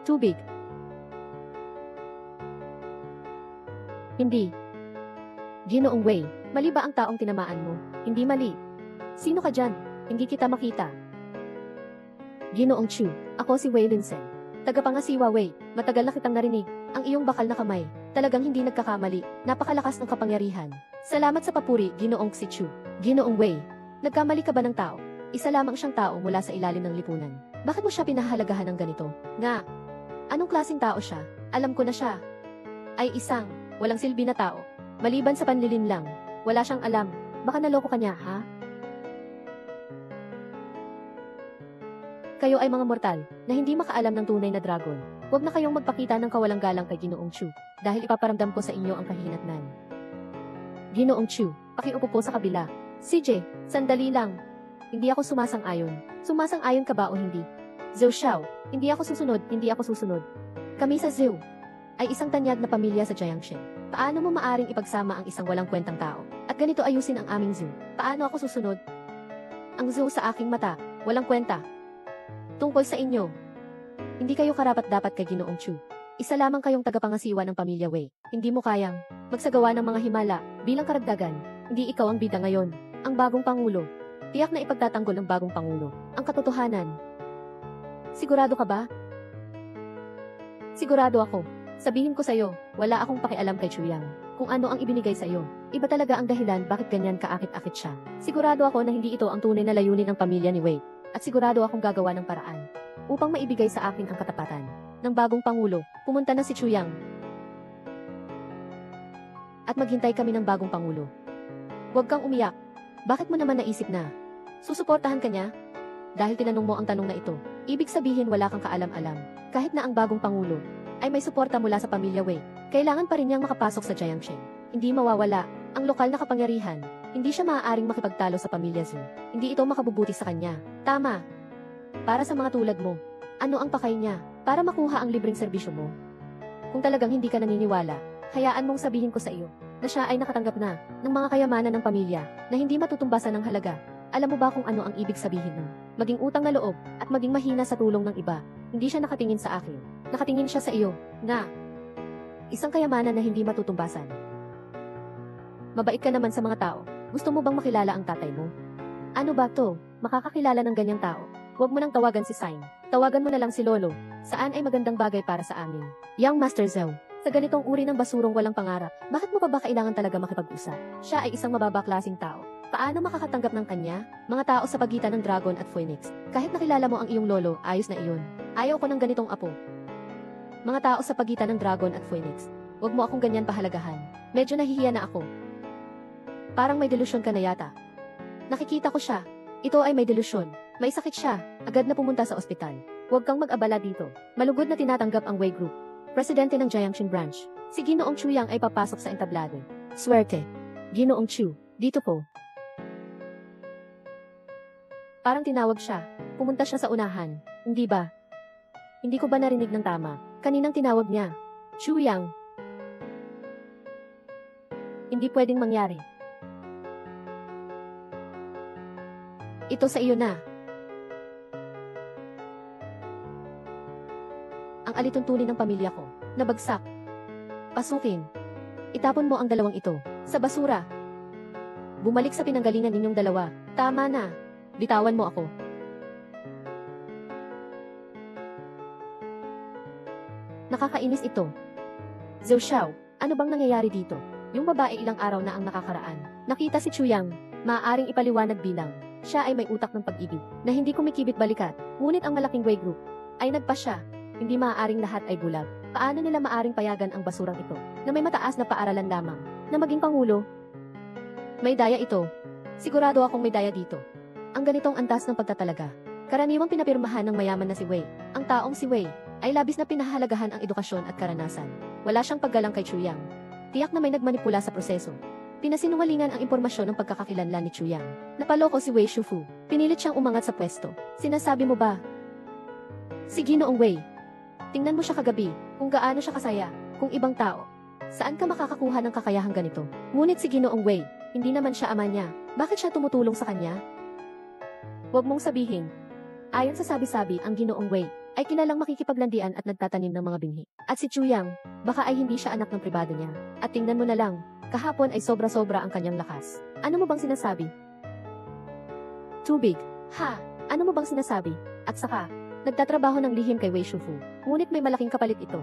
[SPEAKER 1] Tubig. Hindi. Ginoong Wei, mali ba ang taong tinamaan mo? Hindi mali. Sino ka dyan? Hindi kita makita. Ginoong Chu, ako si Wei Linsen. Tagapangasiwa Wei, matagal na kitang narinig. Ang iyong bakal na kamay, talagang hindi nagkakamali. Napakalakas ng kapangyarihan. Salamat sa papuri, Ginoong si Chu. Ginoong Wei, nagkamali ka ba ng tao? Isa lamang siyang tao mula sa ilalim ng lipunan. Bakit mo siya pinahahalagahan ng ganito? Nga, anong klaseng tao siya? Alam ko na siya. Ay isang, walang silbi na tao. Maliban sa panlilin lang, wala siyang alam. Baka naloko ka niya, ha? Kayo ay mga mortal, na hindi makaalam ng tunay na dragon. Huwag na kayong magpakita ng kawalang galang kay Ginoong Chu, dahil ipaparamdam ko sa inyo ang kahinatnan. Ginoong Chu, pakiupo po sa kabila. CJ, sandali lang. Hindi ako sumasang-ayon. Sumasang-ayon ka ba o hindi? Zhou Xiao, hindi ako susunod. Kami sa Zhou ay isang tanyag na pamilya sa Jiangxi. Paano mo maaring ipagsama ang isang walang kwentang tao? At ganito ayusin ang aming Zhou. Paano ako susunod? Ang Zhou sa aking mata, walang kwenta. Tungkol sa inyo, hindi kayo karapat-dapat kay Ginoong Chu. Isa lamang kayong tagapangasiwa ng pamilya Wei. Hindi mo kayang magsagawa ng mga himala bilang karagdagan. Hindi ikaw ang bida ngayon, ang bagong pangulo. Tiyak na ipagtatanggol ng bagong pangulo ang katotohanan. Sigurado ka ba? Sigurado ako. Sabihin ko sa'yo, wala akong pakialam kay Chuyang. Kung ano ang ibinigay sa'yo. Iba talaga ang dahilan bakit ganyan kaakit-akit siya. Sigurado ako na hindi ito ang tunay na layunin ng pamilya ni Wei. At sigurado akong gagawa ng paraan upang maibigay sa akin ang katapatan ng bagong pangulo. Pumunta na si Chuyang. At maghintay kami ng bagong pangulo. Huwag kang umiyak. Bakit mo naman naisip na susuportahan ka niya? Dahil tinanong mo ang tanong na ito. Ibig sabihin wala kang kaalam-alam. Kahit na ang bagong pangulo ay may suporta mula sa pamilya Wei, kailangan pa rin niyang makapasok sa Jiangxi. Hindi mawawala ang lokal na kapangyarihan. Hindi siya maaaring makipagtalo sa pamilya Zhou. Hindi ito makabubuti sa kanya. Tama. Para sa mga tulad mo, ano ang pakay niya para makuha ang libreng serbisyo mo? Kung talagang hindi ka naniniwala, hayaan mong sabihin ko sa iyo na siya ay nakatanggap na ng mga kayamanan ng pamilya na hindi matutumbasan ng halaga. Alam mo ba kung ano ang ibig sabihin nun? Maging utang na loob at maging mahina sa tulong ng iba. Hindi siya nakatingin sa akin. Nakatingin siya sa iyo na isang kayamanan na hindi matutumbasan. Mabait ka naman sa mga tao. Gusto mo bang makilala ang tatay mo? Ano ba to? Makakakilala ng ganyang tao? Huwag mo nang tawagan si Sign. Tawagan mo na lang si Lolo. Saan ay magandang bagay para sa amin? Young Master Zhou, sa ganitong uri ng basurong walang pangarap, bakit mo pa ba kailangan talaga makipag-usap? Siya ay isang mababaklasing tao. Paano makakatanggap ng kanya? Mga tao sa pagitan ng Dragon at Phoenix. Kahit nakilala mo ang iyong lolo, ayos na iyon. Ayaw ko ng ganitong apo. Mga tao sa pagitan ng Dragon at Phoenix. Huwag mo akong ganyan pahalagahan. Medyo nahihiya na ako. Parang may delusyon ka na yata. Nakikita ko siya. Ito ay may delusyon. May sakit siya. Agad na pumunta sa ospital. Huwag kang mag-abala dito. Malugod na tinatanggap ang Wei Group. Presidente ng Jiangxin Branch. Si Ginoong Chu Yang ay papasok sa entablado. Swerte. Ginoong Chu, dito po. Parang tinawag siya. Pumunta siya sa unahan. Hindi ba? Hindi ko ba narinig ng tama? Kaninang tinawag niya? Chu Yang. Hindi pwedeng mangyari. Ito sa iyo na. Ang alituntunin ng pamilya ko. Nabagsak. Pasukin. Itapon mo ang dalawang ito. Sa basura. Bumalik sa pinanggalingan ninyong dalawa. Tama na. Bitawan mo ako. Nakakainis ito. Zhou Xiao, ano bang nangyayari dito? Yung babae ilang araw na ang nakakaraan. Nakita si Chu Yang, maaaring ipaliwanag bilang siya ay may utak ng pag-ibig na hindi kumikibit balikat. Ngunit ang malaking Wei Group ay nagpasya. Hindi maaaring lahat ay bulag. Paano nila maaring payagan ang basurang ito na may mataas na paaralan lamang na maging pangulo? May daya ito. Sigurado akong may daya dito. Ang ganitong antas ng pagtatalaga. Karaniwang pinapirmahan ng mayaman na si Wei. Ang taong si Wei ay labis na pinahahalagahan ang edukasyon at karanasan. Wala siyang paggalang kay Chu Yang. Tiyak na may nagmanipula sa proseso. Pinasinungalingan ang impormasyon ng pagkakakilanlan ni Chu Yang. Napaloko si Wei Shufu. Pinilit siyang umangat sa pwesto. Sinasabi mo ba? Si Ginoong Wei. Tingnan mo siya kagabi, kung gaano siya kasaya, kung ibang tao. Saan ka makakakuha ng kakayahang ganito? Ngunit si Ginoong Wei, hindi naman siya ama niya. Bakit siya tumutulong sa kanya? Huwag mong sabihin. Ayon sa sabi-sabi, ang Ginoong Wei ay kilalang makikipaglandian at nagtatanim ng mga binhi. At si Chu Yang, baka ay hindi siya anak ng pribado niya. At tingnan mo na lang, kahapon ay sobra-sobra ang kanyang lakas. Ano mo bang sinasabi? Tubig. Ha? Ano mo bang sinasabi? At saka, nagtatrabaho ng lihim kay Wei Shufu. Ngunit may malaking kapalit ito.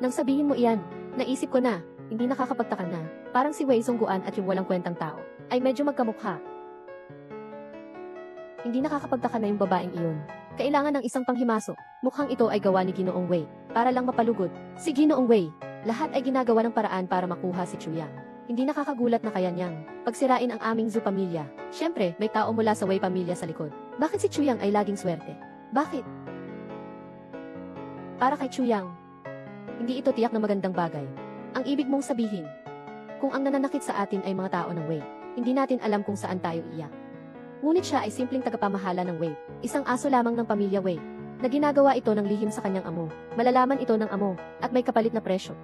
[SPEAKER 1] Nang sabihin mo iyan, naisip ko na, hindi nakakapagtaka na, parang si Wei Songguan at yung walang kwentang tao, ay medyo magkamukha. Hindi nakakapagtaka na yung babaeng iyon. Kailangan ng isang panghimasok. Mukhang ito ay gawa ni Ginoong Wei, para lang mapalugod. Si Ginoong Wei, lahat ay ginagawa ng paraan para makuha si Chu Yang. Hindi nakakagulat na kaya niyang pagsirain ang aming Zhu pamilya. Siyempre, may tao mula sa Wei pamilya sa likod. Bakit si Chu Yang ay laging swerte? Bakit? Para kay Chu Yang, hindi ito tiyak na magandang bagay. Ang ibig mong sabihin, kung ang nananakit sa atin ay mga tao ng Wei, hindi natin alam kung saan tayo iyak. Ngunit siya ay simpleng tagapamahala ng Wei, isang aso lamang ng pamilya Wei, na ginagawa ito ng lihim sa kanyang amo. Malalaman ito ng amo, at may kapalit na presyo.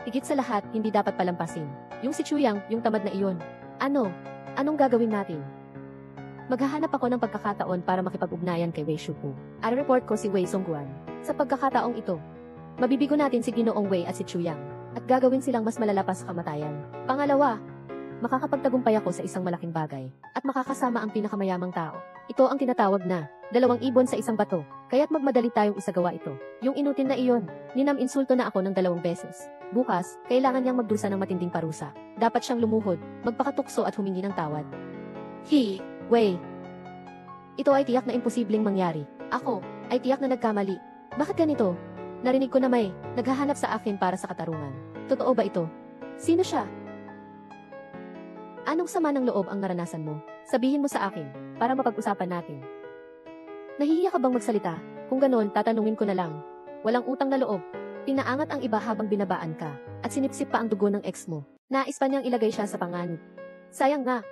[SPEAKER 1] Higit sa lahat, hindi dapat palampasin. Yung si Chu Yang, yung tamad na iyon. Ano? Anong gagawin natin? Maghahanap ako ng pagkakataon para makipag-ugnayan kay Wei Shufu. Report ko si Wei Songguan. Sa pagkakataong ito, mabibigo natin si Ginoong Wei at si Chu Yang, at gagawin silang mas malala pa sa kamatayan. Pangalawa, makakapagtagumpay ako sa isang malaking bagay, at makakasama ang pinakamayamang tao. Ito ang tinatawag na, 2 ibon sa isang bato, kaya't magmadali tayong isagawa ito. Yung inutin na iyon, insulto na ako ng 2 beses. Bukas, kailangan niyang magdusa ng matinding parusa. Dapat siyang lumuhod, magpakatukso at humingi ng tawad. Wei. Ito ay tiyak na imposibleng mangyari. Ako, ay tiyak na nagkamali. Bakit ganito? Narinig ko na may naghahanap sa akin para sa katarungan. Totoo ba ito? Sino siya? Anong sama ng loob ang naranasan mo? Sabihin mo sa akin, para mapag-usapan natin. Nahihiya ka bang magsalita? Kung ganon, tatanungin ko na lang. Walang utang na loob. Pinaangat ang iba habang binabaan ka, at sinipsip pa ang dugo ng ex mo. Nais pa niyang ilagay siya sa panganib. Sayang nga.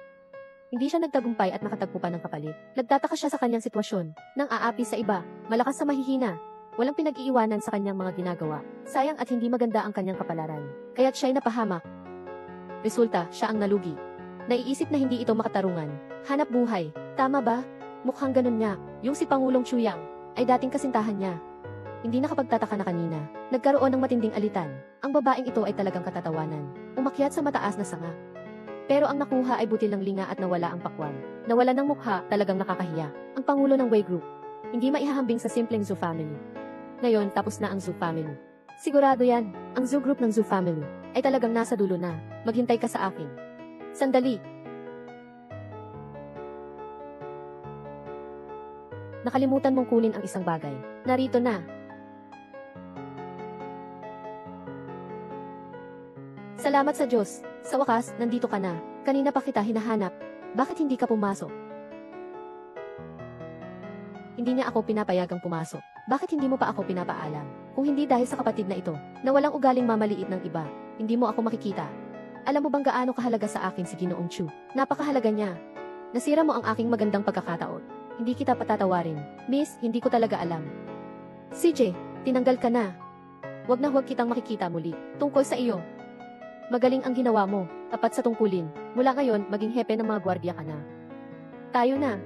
[SPEAKER 1] Hindi siya nagtagumpay at nakatagpo pa ng kapalit. Nagtataka siya sa kanyang sitwasyon, nang aapi sa iba, malakas sa mahihina. Walang pinag-iiwanan sa kanyang mga ginagawa. Sayang at hindi maganda ang kanyang kapalaran. Kaya't siya'y napahamak. Resulta, siya ang nalugi. Naiisip na hindi ito makatarungan. Hanap buhay. Tama ba? Mukhang ganun nga. Yung si Pangulong Chu Yang ay dating kasintahan niya. Hindi nakapagtataka na kanina. Nagkaroon ng matinding alitan. Ang babaeng ito ay talagang katatawanan. Umakyat sa mataas na sanga. Pero ang nakuha ay butil ng linga at nawala ang pakwan. Nawala ng mukha, talagang nakakahiya. Ang pangulo ng Wei Group. Hindi maihahambing sa simpleng Zhu family. Ngayon, tapos na ang Zhu family. Sigurado yan, ang Zhu Group ng Zhu family ay talagang nasa dulo na. Maghintay ka sa akin. Sandali. Nakalimutan mong kunin ang isang bagay. Narito na. Salamat sa Diyos. Sa wakas, nandito ka na. Kanina pa kita hinahanap. Bakit hindi ka pumasok? Hindi niya ako pinapayagang pumasok. Bakit hindi mo pa ako pinapaalam? Kung hindi dahil sa kapatid na ito, na walang ugaling mamaliit ng iba, hindi mo ako makikita. Alam mo bang gaano kahalaga sa akin si Ginoong Chu? Napakahalaga niya. Nasira mo ang aking magandang pagkakataon. Hindi kita patatawarin. Miss, hindi ko talaga alam. CJ, tinanggal ka na. Huwag na huwag kitang makikita muli. Tungkol sa iyo. Magaling ang ginawa mo, tapat sa tungkulin. Mula ngayon, maging hepe ng mga gwardiya ka na. Tayo na.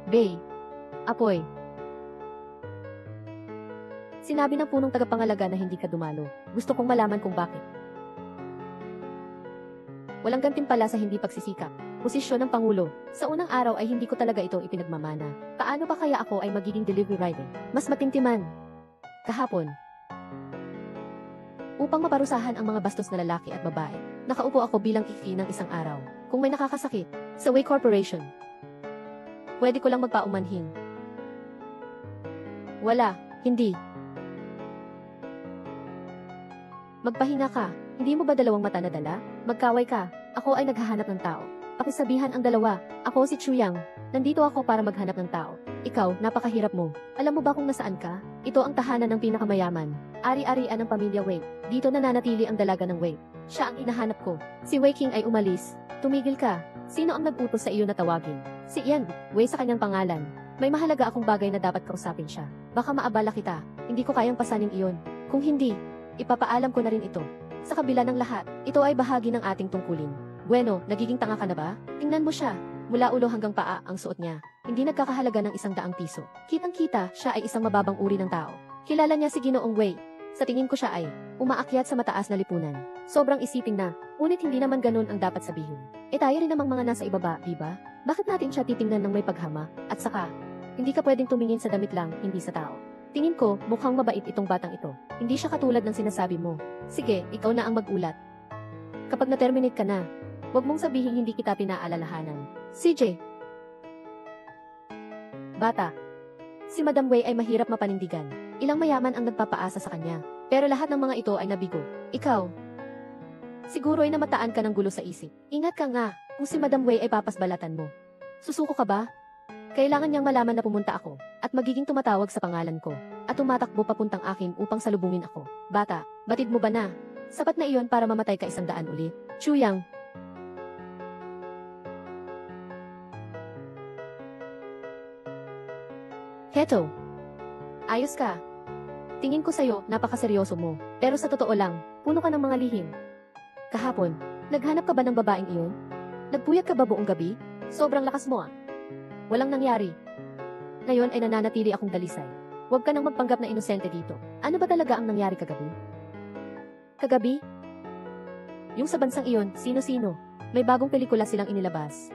[SPEAKER 1] Bay. Apoy. Sinabi ng punong tagapangalaga na hindi ka dumalo. Gusto kong malaman kung bakit. Walang gantimpala sa hindi pagsisikap. Posisyon ng Pangulo. Sa unang araw ay hindi ko talaga ito ipinagmamana. Paano ba kaya ako ay magiging delivery rider? Mas matintiman. Kahapon. Upang maparusahan ang mga bastos na lalaki at babae, nakaupo ako bilang ifi ng isang araw. Kung may nakakasakit, sa Wei Corporation, pwede ko lang magpaumanhin. Wala, hindi. Magpahinga ka. Hindi mo ba dalawang mata na dala? Magkaway ka. Ako ay naghahanap ng tao. Pakisabihan ang dalawa. Ako si Chuyang. Nandito ako para maghanap ng tao. Ikaw, napakahirap mo. Alam mo ba kung nasaan ka? Ito ang tahanan ng pinakamayaman. Ari-arian ng pamilya Wei. Dito nananatili ang dalaga ng Wei. Siya ang hinahanap ko. Si Wei King ay umalis. Tumigil ka. Sino ang nag-utos sa iyo na tawagin? Si Ian, Wei sa kanyang pangalan. May mahalaga akong bagay na dapat kausapin siya. Baka maabala kita. Hindi ko kayang pasanin iyon. Kung hindi, ipapaalam ko na rin ito. Sa kabila ng lahat, ito ay bahagi ng ating tungkulin. Bueno, nagiging tanga ka na ba? Tingnan mo siya. Mula ulo hanggang paa ang suot niya. Hindi nagkakahalaga ng 100 piso. Kitang-kita, siya ay isang mababang uri ng tao. Kilala niya si Ginoong Wei. Sa tingin ko siya ay umaakyat sa mataas na lipunan. Sobrang isipin na, ngunit hindi naman ganun ang dapat sabihin. E tayo rin namang mga nasa ibaba, diba? Bakit natin siya titingnan ng may paghama? At saka, hindi ka pwedeng tumingin sa damit lang, hindi sa tao. Tingin ko, mukhang mabait itong batang ito. Hindi siya katulad ng sinasabi mo. Sige, ikaw na ang mag-ulat. Kapag na-terminate ka na, huwag mong sabihin hindi kita pinaalalahanan. CJ. Bata. Si Madam Wei ay mahirap mapanindigan. Ilang mayaman ang nagpapaasa sa kanya. Pero lahat ng mga ito ay nabigo. Ikaw. Siguro ay namataan ka ng gulo sa isip. Ingat ka nga, kung si Madam Wei ay papasbalatan mo. Susuko ka ba? Kailangan niyang malaman na pumunta ako, at magiging tumatawag sa pangalan ko, at tumatakbo papuntang akin upang salubungin ako. Bata, batid mo ba na? Sapat na iyon para mamatay ka 100 ulit. Chuyang. Heto. Ayos ka. Tingin ko sa'yo, napakaseryoso mo. Pero sa totoo lang, puno ka ng mga lihim. Kahapon, naghanap ka ba ng babaeng iyon? Nagpuyat ka ba buong gabi? Sobrang lakas mo ah. Walang nangyari. Ngayon ay nananatili akong dalisay. Huwag ka nang magpanggap na inosente dito. Ano ba talaga ang nangyari kagabi? Kagabi? Yung sa bansang iyon, sino-sino? May bagong pelikula silang inilabas.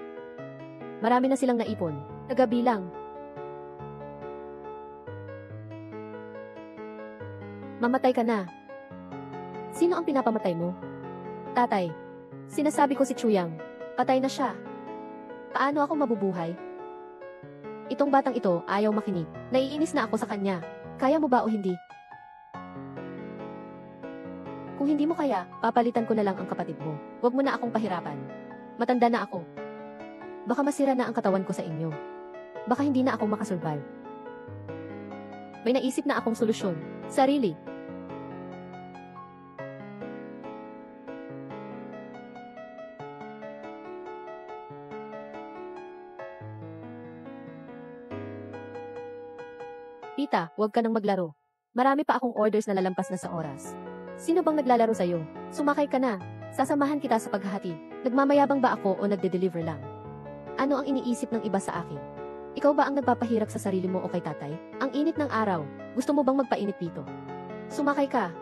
[SPEAKER 1] Marami na silang naipon. Kagabi lang. Mamatay ka na. Sino ang pinapamatay mo? Tatay. Sinasabi ko si Chuyang. Patay na siya. Paano ako mabubuhay? Itong batang ito, ayaw makinig. Naiinis na ako sa kanya. Kaya mo ba o hindi? Kung hindi mo kaya, papalitan ko na lang ang kapatid mo. Huwag mo na akong pahirapan. Matanda na ako. Baka masira na ang katawan ko sa inyo. Baka hindi na ako makasurvive. May naisip na akong solusyon. Sarili. Pita, huwag ka nang maglaro. Marami pa akong orders na lalampas na sa oras. Sino bang naglalaro sa'yo? Sumakay ka na. Sasamahan kita sa paghahati. Nagmamayabang ba ako o nagde-deliver lang? Ano ang iniisip ng iba sa akin? Ikaw ba ang nagpapahirap sa sarili mo o kay tatay? Ang init ng araw. Gusto mo bang magpainit dito? Sumakay ka.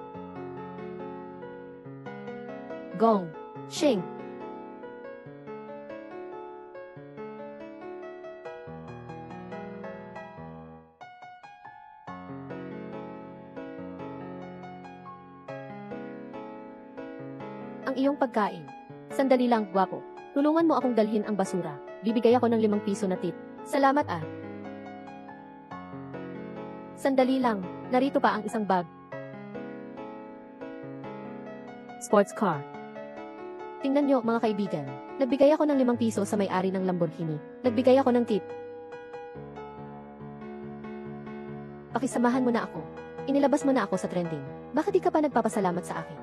[SPEAKER 1] Gong. Shing. Ang iyong pagkain. Sandali lang, gwapo. Tulungan mo akong dalhin ang basura. Bibigay ako ng 5 piso na tip. Salamat ah. Sandali lang, narito pa ang isang bag. Sports car. Tingnan nyo, mga kaibigan. Nagbigay ako ng 5 piso sa may-ari ng Lamborghini. Nagbigay ako ng tip. Pakisamahan mo na ako. Inilabas mo na ako sa trending. Bakit di ka pa nagpapasalamat sa akin?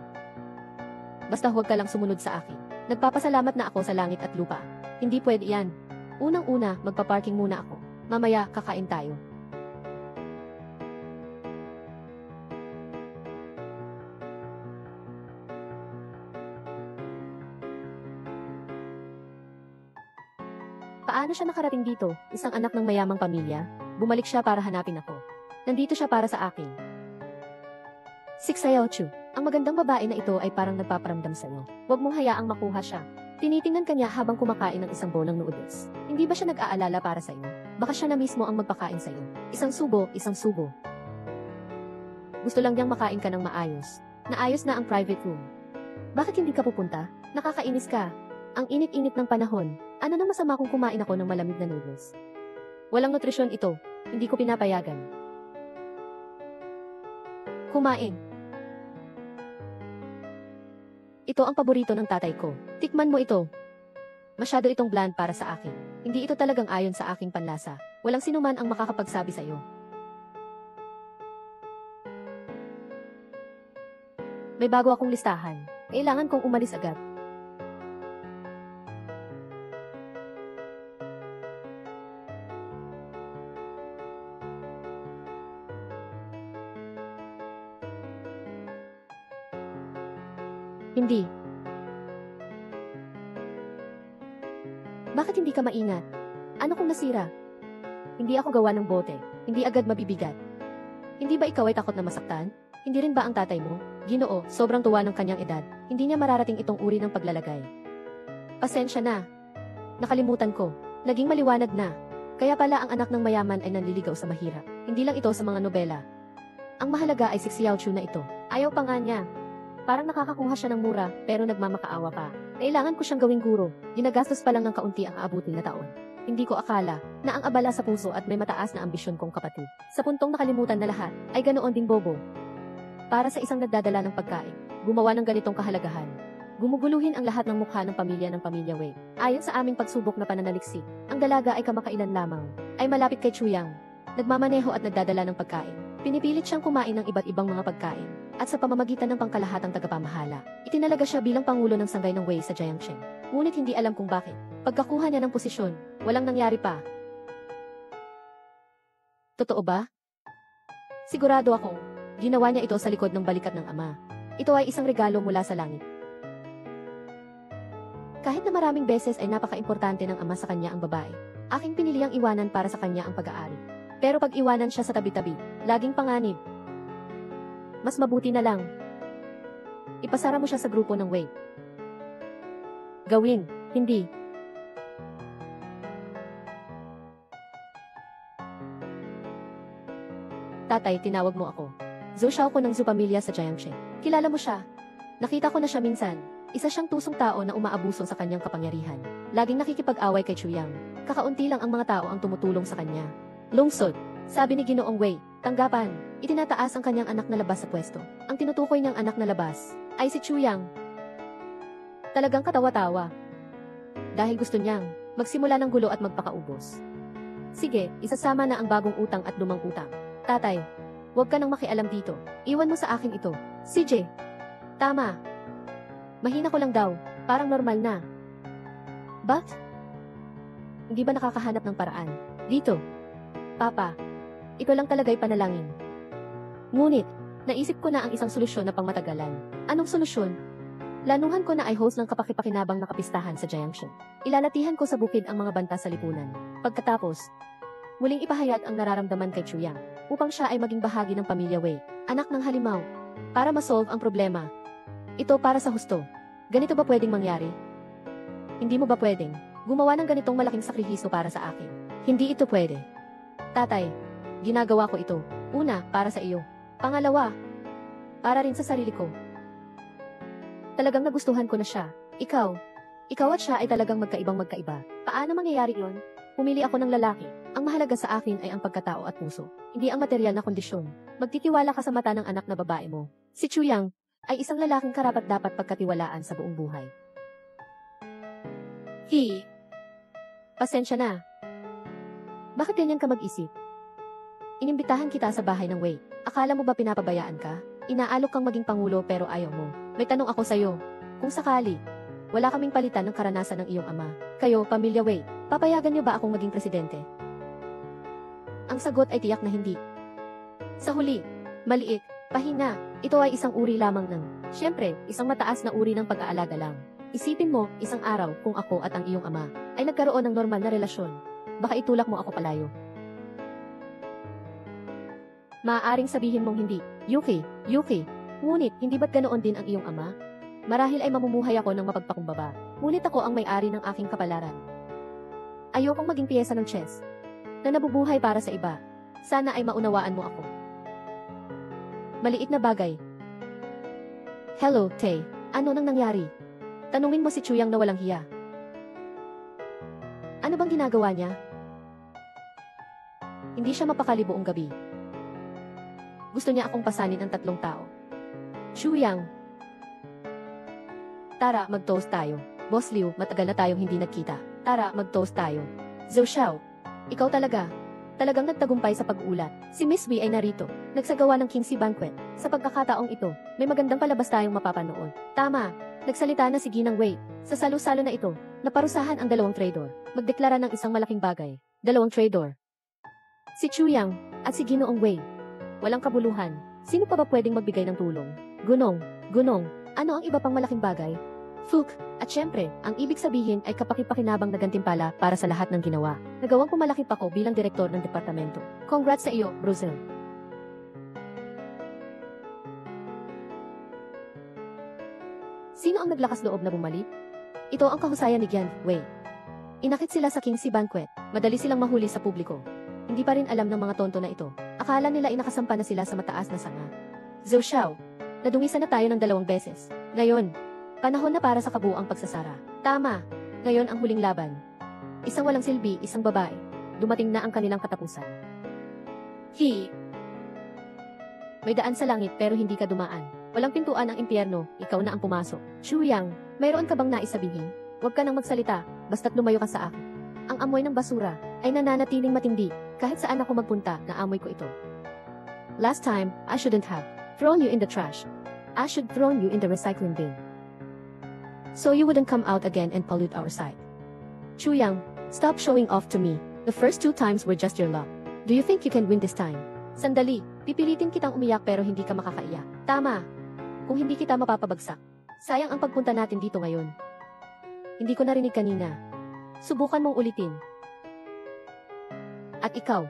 [SPEAKER 1] Basta huwag ka lang sumunod sa akin. Nagpapasalamat na ako sa langit at lupa. Hindi pwede yan. Unang-una, magpa-parking muna ako. Mamaya, kakain tayo. Paano siya nakarating dito? Isang anak ng mayamang pamilya? Bumalik siya para hanapin ako. Nandito siya para sa akin. Sixayochu. Ang magandang babae na ito ay parang nagpaparamdam sa'yo. Huwag mong hayaang makuha siya. Tinitingnan ka niya habang kumakain ng isang bowl ng noodles. Hindi ba siya nag-aalala para sa'yo? Baka siya na mismo ang magpakain sa'yo. Isang subo, isang subo. Gusto lang niyang makain ka ng maayos. Naayos na ang private room. Bakit hindi ka pupunta? Nakakainis ka. Ang init-init ng panahon. Ano nang masama kung kumain ako ng malamig na noodles? Walang nutrisyon ito. Hindi ko pinapayagan. Kumain. Ito ang paborito ng tatay ko. Tikman mo ito. Masyado itong bland para sa akin. Hindi ito talagang ayon sa aking panlasa. Walang sinuman ang makakapagsabi sa iyo. May bago akong listahan. Kailangan kong umalis agad. Hindi. Bakit hindi ka maingat? Ano kung nasira? Hindi ako gawa ng bote. Hindi agad mabibigat. Hindi ba ikaw ay takot na masaktan? Hindi rin ba ang tatay mo? Ginoo, sobrang tuwa ng kanyang edad. Hindi niya mararating itong uri ng paglalagay. Pasensya na. Nakalimutan ko. Naging maliwanag na. Kaya pala ang anak ng mayaman ay nanliligaw sa mahirap. Hindi lang ito sa mga nobela. Ang mahalaga ay si Xiaochu na ito. Ayaw pa nga niya. Parang nakakakuha siya ng mura, pero nagmamakaawa pa. Kailangan ko siyang gawing guro. Ginagastos pa lang ng kaunti ang aabutin na taon. Hindi ko akala na ang abala sa puso at may mataas na ambisyon kong kapatid. Sa puntong nakalimutan na lahat, ay ganoon ding bobo. Para sa isang nagdadala ng pagkain, gumawa ng ganitong kahalagahan. Gumuguluhin ang lahat ng mukha ng pamilya Wei. Ayon sa aming pagsubok na pananaliksik, ang dalaga ay kamakailan lamang. Ay malapit kay Chuyang. Nagmamaneho at nagdadala ng pagkain. Pinipilit siyang kumain ng iba't ibang mga pagkain. At sa pamamagitan ng pangkalahatang tagapamahala, itinalaga siya bilang pangulo ng sanggay ng Wei sa Jiangsheng. Ngunit hindi alam kung bakit. Pagkakuha niya ng posisyon, walang nangyari pa. Totoo ba? Sigurado ako, ginawa niya ito sa likod ng balikat ng ama. Ito ay isang regalo mula sa langit. Kahit na maraming beses ay napaka-importante ng ama sa kanya ang babae, aking piniliang iwanan para sa kanya ang pag-aari. Pero pag iwanan siya sa tabi-tabi, laging panganib. Mas mabuti na lang. Ipasara mo siya sa grupo ng Wei. Gawin, hindi. Tatay, tinawag mo ako. Zhou Xiao ko ng Zhou pamilya sa Jiangsheng. Kilala mo siya. Nakita ko na siya minsan. Isa siyang tusong tao na umaabuso sa kanyang kapangyarihan. Laging nakikipag-away kay Chuyang. Kakaunti lang ang mga tao ang tumutulong sa kanya. Lungsod, sabi ni Ginoong Wei, tanggapan, itinataas ang kanyang anak na labas sa pwesto. Ang tinutukoy niyang anak na labas ay si Chuyang. Talagang katawa-tawa. Dahil gusto niyang magsimula ng gulo at magpakaubos. Sige, isasama na ang bagong utang at lumang utang. Tatay, huwag ka nang makialam dito. Iwan mo sa akin ito. CJ. Tama. Mahina ko lang daw. Parang normal na. But? Hindi ba nakakahanap ng paraan? Dito. Papa. Ito lang talaga'y panalangin. Ngunit, naisip ko na ang isang solusyon na pangmatagalan. Anong solusyon? Lanuhan ko na ay host ng kapakipakinabang na kapistahan sa Jiangsheng. Ilalatihan ko sa bukid ang mga banta sa lipunan. Pagkatapos, Muling ipahayag ang nararamdaman kay Chuyang, upang siya ay maging bahagi ng pamilya Wei, anak ng halimaw. Para ma-solve ang problema. Ito para sa husto. Ganito ba pwedeng mangyari? Hindi mo ba pwedeng gumawa ng ganitong malaking sakripisyo para sa akin? Hindi ito pwede. Tatay, ginagawa ko ito. Una, para sa iyo. Pangalawa, para rin sa sarili ko. Talagang nagustuhan ko na siya. Ikaw at siya ay talagang magkaibang-magkaiba. Paano mangyayari yon? Pumili ako ng lalaki. Ang mahalaga sa akin ay ang pagkatao at puso, hindi ang material na kondisyon. Magtitiwala ka sa mata ng anak na babae mo. Si Chuyang ay isang lalaking karapat-dapat pagkatiwalaan sa buong buhay. Pasensya na. Bakit ganyan ka mag-isip? Inimbitahan kita sa bahay ng Wei. Akala mo ba pinapabayaan ka? Inaalok kang maging pangulo pero ayaw mo. May tanong ako sa'yo. Kung sakali, wala kaming palitan ng karanasan ng iyong ama. Kayo, pamilya Wei, papayagan niyo ba akong maging presidente? Ang sagot ay tiyak na hindi. Sa huli, maliit, pahinga, ito ay isang uri lamang ng, siyempre, isang mataas na uri ng pag-aalaga lang. Isipin mo, isang araw, kung ako at ang iyong ama ay nagkaroon ng normal na relasyon, baka itulak mo ako palayo. Maaaring sabihin mong hindi, Yuki, ngunit hindi ba't ganoon din ang iyong ama? Marahil ay mamumuhay ako ng mapagpakumbaba, ngunit ako ang may-ari ng aking kapalaran. Ayokong maging piyesa ng chess, na nabubuhay para sa iba. Sana ay maunawaan mo ako. Maliit na bagay. Hello, Tay. Ano nang nangyari? Tanungin mo si Chuyang na walang hiya. Ano bang ginagawa niya? Hindi siya mapakali buong gabi. Gusto niya akong pasanin ang 3 tao. Chuyang. Tara, mag-toast tayo. Boss Liu, matagal na tayong hindi nagkita. Tara, mag-toast tayo. Zhou Xiao, ikaw talagang nagtagumpay sa pag-uulat. Si Miss Wei ay narito, nagsagawa ng King's Banquet. Sa pagkakataong ito, may magandang palabas tayong mapapanood. Tama, nagsalita na si Ginang Wei. Sa salo-salo na ito, naparusahan ang 2 traidor. Magdeklara ng isang malaking bagay. 2 traidor. Si Chuyang at si Ginoong Wei. Walang kabuluhan. Sino pa ba pwedeng magbigay ng tulong? Gunong. Ano ang iba pang malaking bagay? Fuk, at syempre, ang ibig sabihin ay kapaki-pakinabang na gantimpala para sa lahat ng ginawa. Nagawang pumalaki pa ko bilang direktor ng departamento. Congrats sa iyo, Bruzel. Sino ang naglakas loob na bumalik? Ito ang kahusayan ni Gian Wei. Inakit sila sa King's Banquet. Madali silang mahuli sa publiko. Hindi pa rin alam ng mga tonto na ito. Akala nila inakasampa na sila sa mataas na sanga. Zhou Xiao, nadungisan na tayo ng 2 beses. Ngayon, panahon na para sa kabuuang pagsasara. Tama. Ngayon ang huling laban. Isang walang silbi, isang babae. Dumating na ang kanilang katapusan. May daan sa langit pero hindi ka dumaan. Walang pintuan ang impyerno, ikaw na ang pumasok. Chuyang, mayroon ka bang nais sabihin? Huwag ka nang magsalita, basta't lumayo ka sa akin. Ang amoy ng basura ay nananatiling matindi. Kahit saan ako magpunta, naamoy ko ito. Last time, I shouldn't have thrown you in the trash. I should thrown you in the recycling bin. So you wouldn't come out again and pollute our site. Chuyang, stop showing off to me. The first 2 times were just your luck. Do you think you can win this time? Sandali, pipilitin kitang umiyak pero hindi ka makakaiyak. Tama. Kung hindi kita mapapabagsak. Sayang ang pagpunta natin dito ngayon. Hindi ko narinig kanina. Subukan mong ulitin. At ikaw,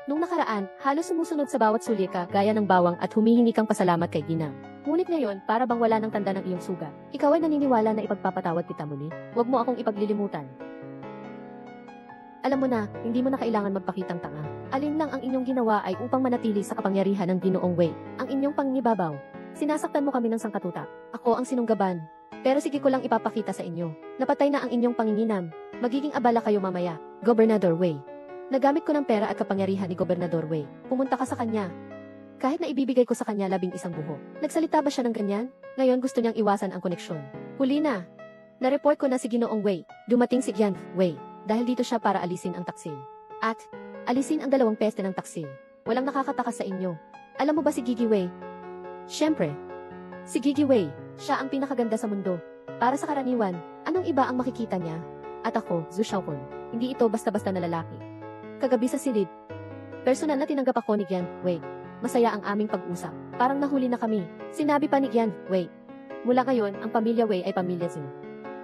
[SPEAKER 1] nung nakaraan, halos sumusunod sa bawat sulika gaya ng bawang at humihingi kang pasalamat kay Ginang. Ngunit ngayon, para bang wala ng tanda ng iyong sugat. Ikaw ay naniniwala na ipagpapatawad kita muli? Huwag mo akong ipaglilimutan. Alam mo na, hindi mo na kailangan magpakitang tanga. Alin lang ang inyong ginawa ay upang manatili sa kapangyarihan ng Ginoong Wei. Ang inyong pangingibabaw. Sinasaktan mo kami ng sangkatutak. Ako ang sinunggaban. Pero sige ko lang ipapakita sa inyo. Napatay na ang inyong panginginam. Magiging abala kayo mamaya. Gobernador Wei. Nagamit ko ng pera at kapangyarihan ni Gobernador Wei. Pumunta ka sa kanya. Kahit na ibibigay ko sa kanya 11 buho. Nagsalita ba siya ng ganyan? Ngayon gusto niyang iwasan ang koneksyon. Huli na. Na-report ko na si Ginoong Wei. Dumating si Gian Wei. Dahil dito siya para alisin ang taksil. At alisin ang 2 peste ng taksil. Walang nakakatakas sa inyo. Alam mo ba si Gigi Wei? Siyempre. Si Gigi Wei. Siya ang pinakaganda sa mundo. Para sa karaniwan, anong iba ang makikita niya? At ako, Zhou Xiaopun. Hindi ito basta-basta na lalaki. Kagabi sa silid. Personal na tinanggap ako ni Gian Wei. Masaya ang aming pag-usap. Parang nahuli na kami. Sinabi pa ni Gian Wei. Mula ngayon, ang pamilya Wei ay pamilya Zhou.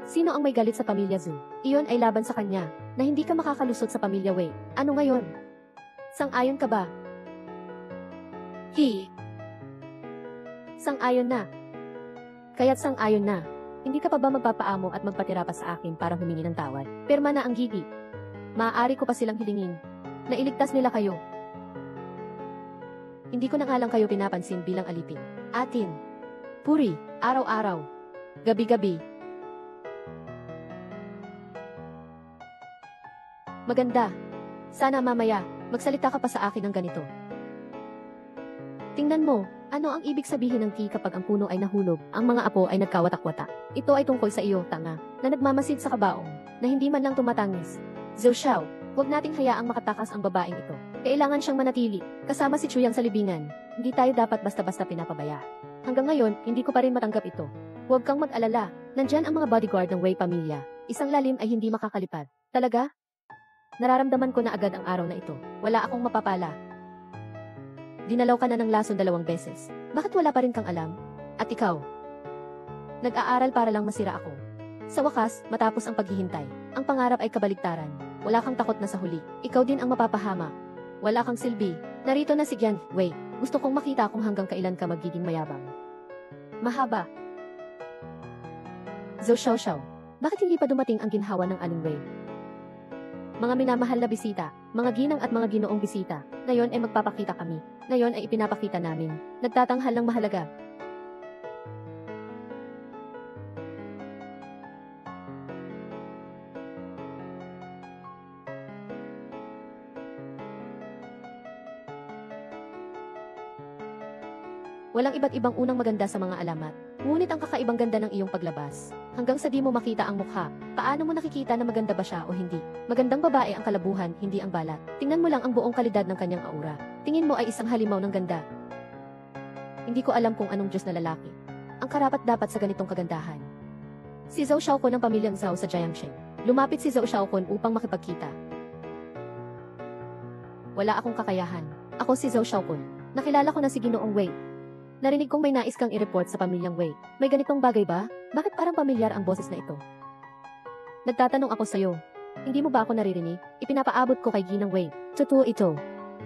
[SPEAKER 1] Sino ang may galit sa pamilya Zhou? Iyon ay laban sa kanya, na hindi ka makakalusot sa pamilya Wei. Ano ngayon? Sang-ayon ka ba? Sang-ayon na. Kaya't sang-ayon na. Hindi ka pa ba magpapaamo at magpatira pa sa akin para humingi ng tawad? Pirma na ang Gigi. Maaari ko pa silang hilingin. Nailigtas nila kayo. Hindi ko na nga lang kayo pinapansin bilang alipin. Atin. Puri, araw-araw. Gabi-gabi. Maganda. Sana mamaya, magsalita ka pa sa akin ng ganito. Tingnan mo, ano ang ibig sabihin ng T kapag ang puno ay nahulog, ang mga apo ay nagkawatak-watak. Ito ay tungkol sa iyo, tanga, na nagmamasid sa kabaong, na hindi man lang tumatangis. Zhou Xiao, huwag nating hayaang makatakas ang babaeng ito. Kailangan siyang manatili, kasama si Chuyang sa libingan. Hindi tayo dapat basta-basta pinapabaya. Hanggang ngayon, hindi ko pa rin matanggap ito. Huwag kang mag-alala, nandyan ang mga bodyguard ng Wei pamilya. Isang lalim ay hindi makakalipad. Talaga? Nararamdaman ko na agad ang araw na ito. Wala akong mapapala. Dinalaw ka na ng lason 2 beses. Bakit wala pa rin kang alam? At ikaw? Nag-aaral para lang masira ako. Sa wakas, matapos ang paghihintay, ang pangarap ay kabaligtaran. Wala kang takot na sa huli. Ikaw din ang mapapahama. Wala kang silbi. Narito na si Jian Wei. Gusto kong makita kung hanggang kailan ka magiging mayabang. Mahaba. Zhou Xiao, bakit hindi pa dumating ang ginhawa ng Aling Wei? Mga minamahal na bisita, mga ginang at mga ginoong bisita, ngayon ay magpapakita kami. Ngayon ay ipinapakita namin. Nagtatanghal ng mahalaga. Walang iba't ibang unang maganda sa mga alamat. Ngunit ang kakaibang ganda ng iyong paglabas. Hanggang sa di mo makita ang mukha, paano mo nakikita na maganda ba siya o hindi? Magandang babae ang kalabuhan, hindi ang balat. Tingnan mo lang ang buong kalidad ng kanyang aura. Tingin mo ay isang halimaw ng ganda. Hindi ko alam kung anong Diyos na lalaki ang karapat-dapat sa ganitong kagandahan. Si Zhou Xiaokun ng pamilyang Zhao sa Jiangsheng. Lumapit si Zhou Xiaokun upang makipagkita. Wala akong kakayahan. Ako si Zhou Xiaokun. Nakilala ko na si Ginoong Wei. Narinig kong may nais kang i-report sa pamilyang Wei. May ganitong bagay ba? Bakit parang pamilyar ang boses na ito? Nagtatanong ako sa'yo. Hindi mo ba ako naririnig? Ipinapaabot ko kay Ginang Wei. Totoo ito.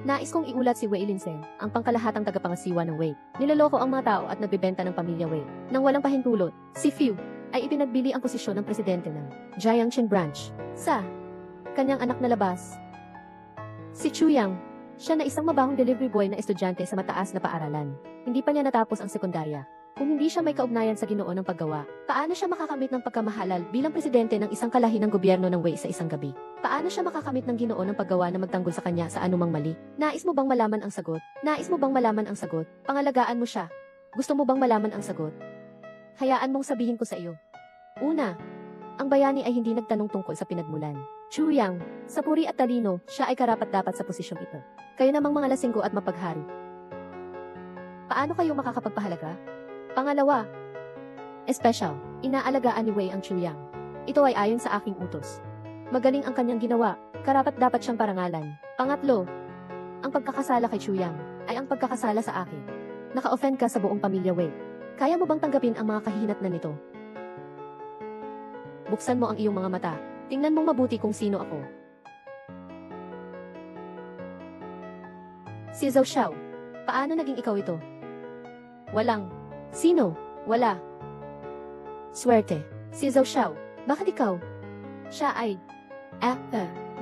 [SPEAKER 1] Nais kong iulat si Wei Linzhen, ang pangkalahatang tagapangasiwa ng Wei. Niloloko ang mga tao at nagbebenta ng pamilya Wei. Nang walang pahintulot, si Fiu ay ipinagbili ang posisyon ng presidente ng Jiangsheng branch sa kanyang anak na labas. Si Chuyang, siya na isang mabahong delivery boy na estudyante sa mataas na paaralan. Hindi pa niya natapos ang sekundarya. Kung hindi siya may kaugnayan sa Ginoo ng paggawa, paano siya makakamit ng pagkamahalal bilang presidente ng isang kalahi ng gobyerno ng Wei sa isang gabi? Paano siya makakamit ng Ginoo ng paggawa na magtanggol sa kanya sa anumang mali? Nais mo bang malaman ang sagot? Nais mo bang malaman ang sagot? Pangalagaan mo siya. Gusto mo bang malaman ang sagot? Hayaan mong sabihin ko sa iyo. Una, ang bayani ay hindi nagtanong tungkol sa pinagmulan. Chuyang, sa puri at talino, siya ay karapat-dapat sa posisyong ito. Kayo namang mga lasinggo at mapaghari. Paano kayo makakapagpahalaga? Pangalawa, espesyal, inaalagaan ni Wei ang Chuyang. Ito ay ayon sa aking utos. Magaling ang kanyang ginawa, karapat-dapat siyang parangalan. Pangatlo, ang pagkakasala kay Chuyang ay ang pagkakasala sa akin. Naka-offend ka sa buong pamilya Wei. Kaya mo bang tanggapin ang mga kahihinatnan nito? Buksan mo ang iyong mga mata. Tingnan mong mabuti kung sino ako. Si Zhou Xiao. Paano naging ikaw ito? Walang. Sino? Wala. Swerte. Si Zhou Xiao. Bakit ikaw? Siya ay...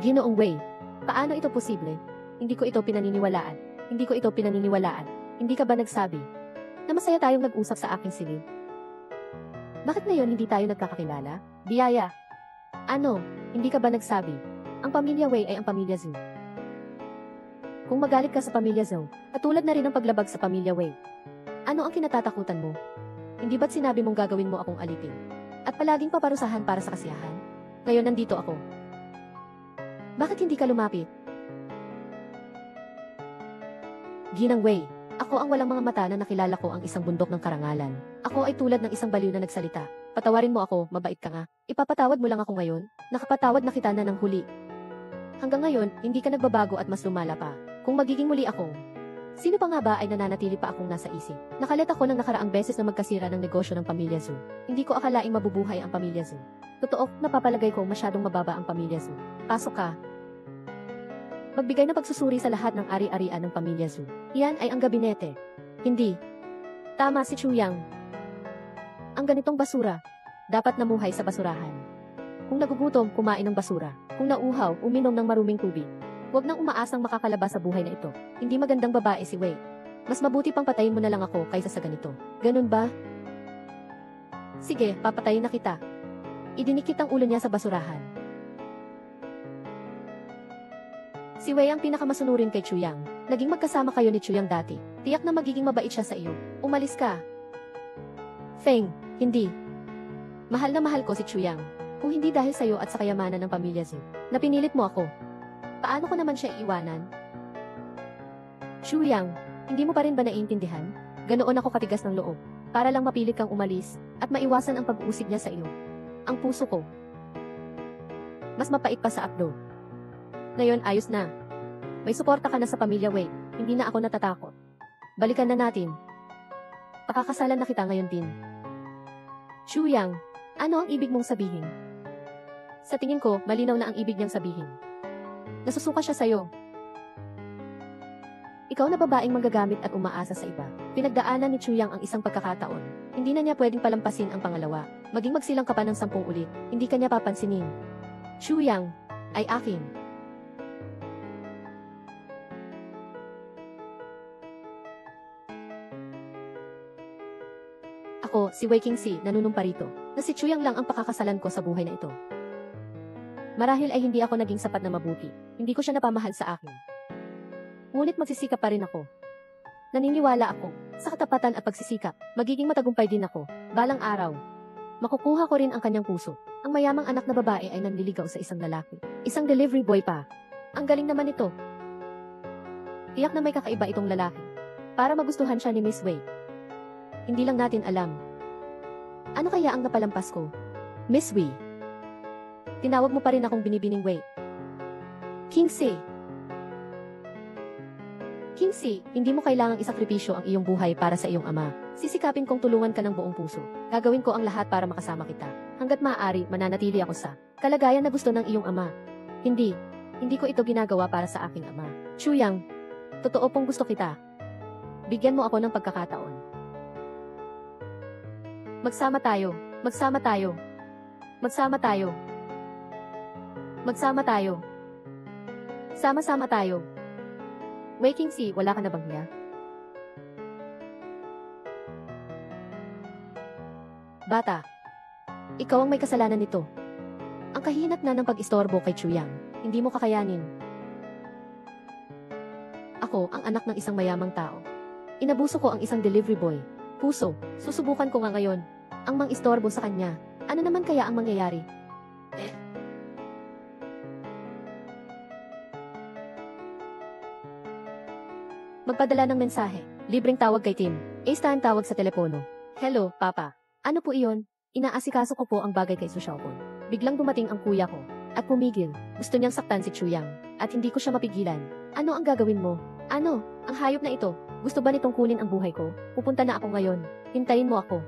[SPEAKER 1] Ginoong Wei. Paano ito posible? Hindi ko ito pinaniniwalaan. Hindi ko ito pinaniniwalaan. Hindi ka ba nagsabi na masaya tayong nag-usap sa aking silid? Bakit ngayon hindi tayo nagkakakilala? Biyaya. Ano? Hindi ka ba nagsabi? Ang pamilya Wei ay ang pamilya Zhou. Kung magalit ka sa pamilya Zhou, katulad na rin ang paglabag sa pamilya Wei. Ano ang kinatatakutan mo? Hindi ba't sinabi mong gagawin mo akong alipin? At palaging paparusahan para sa kasiyahan? Ngayon nandito ako. Bakit hindi ka lumapit? Ginang Wei, ako ang walang mga mata na nakilala ko ang isang bundok ng karangalan. Ako ay tulad ng isang baliw na nagsalita. Patawarin mo ako, mabait ka nga. Ipapatawad mo lang ako ngayon. Nakapatawad na kita na ng huli. Hanggang ngayon, hindi ka nagbabago at mas lumala pa. Kung magiging muli ako, sino pa nga ba ay nananatili pa akong nasa isip? Nakalit ako ng nakaraang beses na magkasira ng negosyo ng pamilya Zhou. Hindi ko akalaing mabubuhay ang pamilya Zhou. Totoo, napapalagay ko masyadong mababa ang pamilya Zhou. Pasok ka. Magbigay ng pagsusuri sa lahat ng ari-arian ng pamilya Zhu. Iyan ay ang gabinete. Hindi. Tama si Chu Yang. Ang ganitong basura, dapat namuhay sa basurahan. Kung nagugutom, kumain ng basura. Kung nauuhaw, uminom ng maruming tubig. Huwag nang umaasang makakalabas sa buhay na ito. Hindi magandang babae si Wei. Mas mabuti pang patayin mo na lang ako kaysa sa ganito. Ganun ba? Sige, papatayin na kita. Idinikit ang ulo niya sa basurahan. Si Wei ang pinakamasunurin kay Chu Yang. Naging magkasama kayo ni Chu Yang dati. Tiyak na magiging mabait siya sa iyo. Umalis ka. Feng, hindi. Mahal na mahal ko si Chu Yang. Kung hindi dahil sa iyo at sa kayamanan ng pamilya Zhu, na pinilit mo ako. Paano ko naman siya iiwanan? Chu Yang, hindi mo pa rin ba naiintindihan? Ganoon ako katigas ng loob, para lang mapilit kang umalis, at maiwasan ang pag-uusig niya sa iyo. Ang puso ko. Mas mapait pa sa abdo. Ngayon ayos na. May suporta ka na sa pamilya Wei, hindi na ako natatakot. Balikan na natin. Pakakasalan na kita ngayon din. Chu Yang, ano ang ibig mong sabihin? Sa tingin ko, malinaw na ang ibig niyang sabihin. Nasusuka siya sa'yo. Ikaw na babaeng manggagamit at umaasa sa iba. Pinagdaanan ni Chu Yang ang isang pagkakataon. Hindi na niya pwedeng palampasin ang pangalawa. Maging magsilang ka pa ng 10 ulit, hindi ka niya papansinin. Chu Yang ay akin. Ako, si Wei Qingxi, nanunumpa rito, na si Chu Yang lang ang pakakasalan ko sa buhay na ito. Marahil ay hindi ako naging sapat na mabuti, hindi ko siya napamahal sa akin. Ngunit magsisikap pa rin ako. Naniniwala ako, sa katapatan at pagsisikap, magiging matagumpay din ako, balang araw. Makukuha ko rin ang kanyang puso. Ang mayamang anak na babae ay nanliligaw sa isang lalaki. Isang delivery boy pa. Ang galing naman ito. Tiyak na may kakaiba itong lalaki. Para magustuhan siya ni Miss Wei. Hindi lang natin alam. Ano kaya ang napalampas ko? Miss Wei. Tinawag mo pa rin akong binibining Wei. Qingxi. Qingxi, hindi mo kailangang isakripisyo ang iyong buhay para sa iyong ama. Sisikapin kong tulungan ka ng buong puso. Gagawin ko ang lahat para makasama kita. Hanggat maaari, mananatili ako sa kalagayan na gusto ng iyong ama. Hindi ko ito ginagawa para sa aking ama. Chu Yang, totoo pong gusto kita. Bigyan mo ako ng pagkakataon. Magsama tayo. Magsama tayo. Magsama tayo. Magsama tayo. Sama-sama tayo. Wei Qingxi, wala ka na bang niya? Bata, ikaw ang may kasalanan nito. Ang kahinat na ng pag-istorbo kay Chu Yang, hindi mo kakayanin. Ako, ang anak ng isang mayamang tao. Inabuso ko ang isang delivery boy. Puso, susubukan ko nga ngayon. Ang mang-istorbo sa kanya. Ano naman kaya ang mangyayari? Magpadala ng mensahe. Libreng tawag kay Tim. Ace-time tawag sa telepono. Hello, Papa. Ano po iyon? Inaasikaso ko po ang bagay kay Su Xiaopon. Biglang dumating ang kuya ko. At pumigil. Gusto niyang saktan si Chu Yang. At hindi ko siya mapigilan. Ano ang gagawin mo? Ano? Ang hayop na ito. Gusto ba nitong kunin ang buhay ko? Pupunta na ako ngayon. Hintayin mo ako.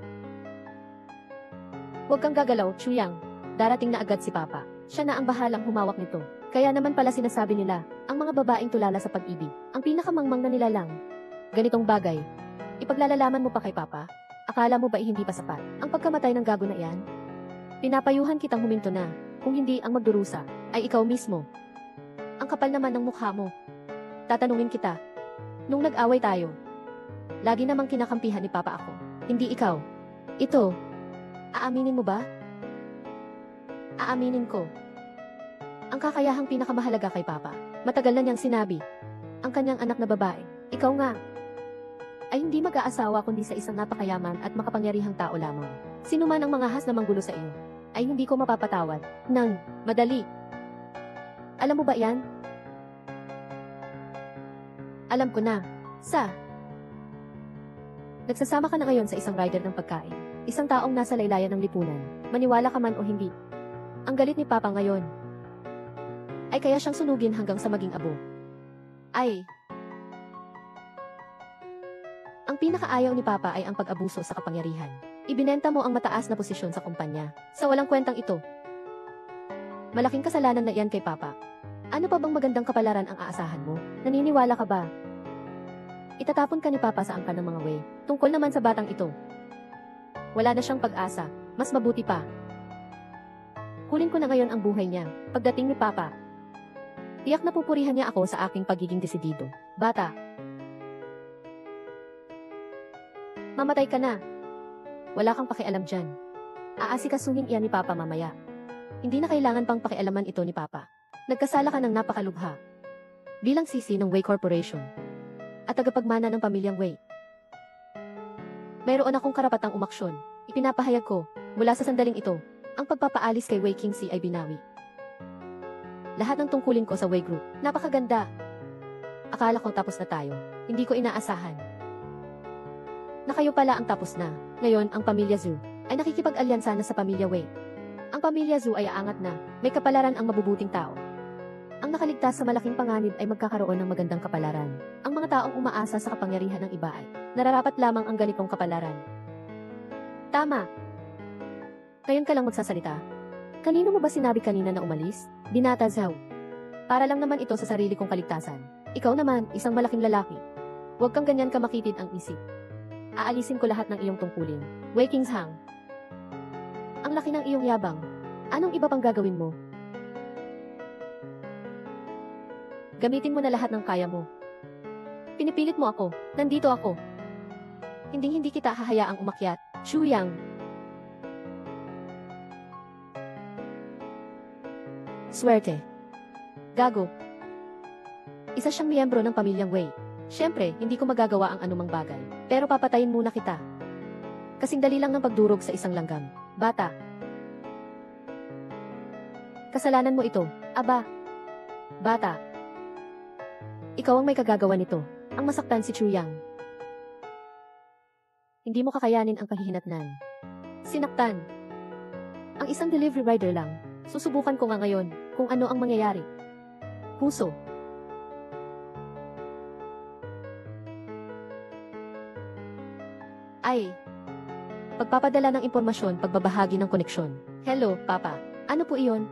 [SPEAKER 1] Huwag kang gagalaw, Chu Yang. Darating na agad si Papa. Siya na ang bahalang humawak nito. Kaya naman pala sinasabi nila, ang mga babaeng tulala sa pag-ibig, ang pinakamangmang na nilalang. Ganitong bagay. Ipaglalalaman mo pa kay Papa? Akala mo ba hindi pa sapat ang pagkamatay ng gago na iyan? Pinapayuhan kitang huminto na. Kung hindi ang magdurusa, ay ikaw mismo. Ang kapal naman ng mukha mo. Tatanungin kita. Nung nag-away tayo, lagi namang kinakampihan ni Papa ako. Hindi ikaw. Ito. Aaminin mo ba? Aaminin ko. Ang kakayahang pinakamahalaga kay Papa, matagal na niyang sinabi. Ang kanyang anak na babae, ikaw nga, ay hindi mag-aasawa kundi sa isang napakayaman at makapangyarihang tao lamang. Sino man ang mangahas na manggulo sa iyo, ay hindi ko mapapatawad. Nang madali. Alam mo ba yan? Alam ko na. Nagsasama ka na ngayon sa isang rider ng pagkain. Isang taong nasa laylayan ng lipunan. Maniwala ka man o hindi. Ang galit ni Papa ngayon ay kaya siyang sunugin hanggang sa maging abo. Ang pinakaayaw ni Papa ay ang pag-abuso sa kapangyarihan. Ibinenta mo ang mataas na posisyon sa kumpanya. Sa walang kwentang ito. Malaking kasalanan na iyan kay Papa. Ano pa bang magandang kapalaran ang aasahan mo? Naniniwala ka ba? Itatapon ka ni Papa sa angkan ng mga Wei. Tungkol naman sa batang ito. Wala na siyang pag-asa. Mas mabuti pa. Kunin ko na ngayon ang buhay niya. Pagdating ni Papa, tiyak na pupurihan niya ako sa aking pagiging desidido. Bata. Mamatay ka na. Wala kang pakialam dyan. Aasikasuhin iyan ni Papa mamaya. Hindi na kailangan pang pakialaman ito ni Papa. Nagkasala ka ng napakalubha. Bilang sisi ng Wei Corporation. At tagapagmana ng pamilyang Wei. Mayroon akong karapatang umaksyon. Ipinapahayag ko, mula sa sandaling ito, ang pagpapaalis kay Wei Qingxi ay binawi. Lahat ng tungkulin ko sa Wei Group, napakaganda. Akala ko tapos na tayo. Hindi ko inaasahan na kayo pala ang tapos na. Ngayon, ang pamilya Zhu ay nakikipag-alyansa na sa pamilya Wei. Ang pamilya Zhu ay aangat na, may kapalaran ang mabubuting tao. Ang nakaligtas sa malaking panganib ay magkakaroon ng magandang kapalaran. Ang mga taong umaasa sa kapangyarihan ng iba ay nararapat lamang ang ganitong kapalaran. Tama. Ngayon ka lang magsasalita. Kanino mo ba sinabi kanina na umalis? Binata Zhao. Para lang naman ito sa sarili kong kaligtasan. Ikaw naman, isang malaking lalaki. Huwag kang ganyan kamakitid ang isip. Aalisin ko lahat ng iyong tungkulin. Wei Qingshang. Ang laki ng iyong yabang. Anong iba pang gagawin mo? Gamitin mo na lahat ng kaya mo. Pinipilit mo ako. Nandito ako. Hindi kita hahayaang umakyat. Xu Yang. Swerte. Gago. Isa siyang miyembro ng pamilyang Wei. Siyempre, hindi ko magagawa ang anumang bagay. Pero papatayin muna kita. Kasing dali lang ng pagdurog sa isang langgam. Bata. Kasalanan mo ito. Aba. Bata. Ikaw ang may kagagawa nito. Ang masaktan si Xu Yang. Hindi mo kakayanin ang kahihinatnan. Sinaktan. Ang isang delivery rider lang. Susubukan ko nga ngayon kung ano ang mangyayari. Puso. Ay. Pagpapadala ng impormasyon, pagbabahagi ng koneksyon. Hello, Papa. Ano po iyon?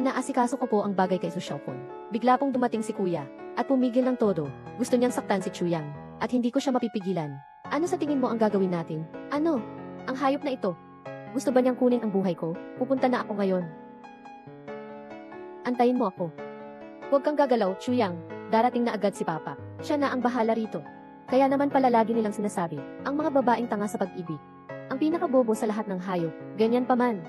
[SPEAKER 1] Inaasikaso ko po ang bagay kay Su Xiaokun. Bigla pong dumating si Kuya, at pumigil ng todo. Gusto niyang saktan si Xu Yang, at hindi ko siya mapipigilan. Ano sa tingin mo ang gagawin natin? Ano? Ang hayop na ito. Gusto ba niyang kunin ang buhay ko? Pupunta na ako ngayon. Antayin mo ako. Huwag kang gagalaw, Xu Yang. Darating na agad si Papa. Siya na ang bahala rito. Kaya naman pala lagi nilang sinasabi, ang mga babaeng tanga sa pag-ibig. Ang pinakabobo sa lahat ng hayop, ganyan pa man.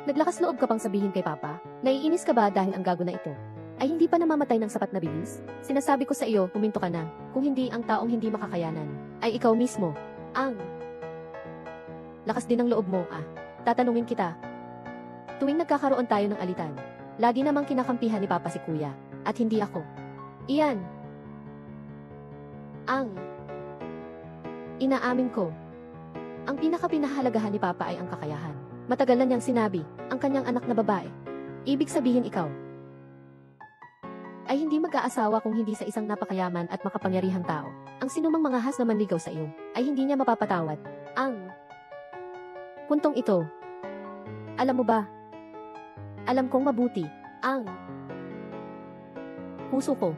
[SPEAKER 1] Naglakas loob ka pang sabihin kay Papa, naiinis ka ba dahil ang gago na ito ay hindi pa namamatay ng sapat na bilis? Sinasabi ko sa iyo, huminto ka na. Kung hindi ang taong hindi makakayanan, ay ikaw mismo. Ang lakas din ng loob mo, Tatanungin kita. Tuwing nagkakaroon tayo ng alitan, lagi namang kinakampihan ni Papa si Kuya, at hindi ako. Iyan. Ang inaamin ko. Ang pinakapinahalagahan ni Papa ay ang kakayahan. Matagal na niyang sinabi, ang kanyang anak na babae. Ibig sabihin ikaw ay hindi mag-aasawa kung hindi sa isang napakayaman at makapangyarihang tao. Ang sinumang manghahas na manligaw sa iyo ay hindi niya mapapatawad. Ang puntong ito. Alam mo ba? Alam kong mabuti. Ang puso ko.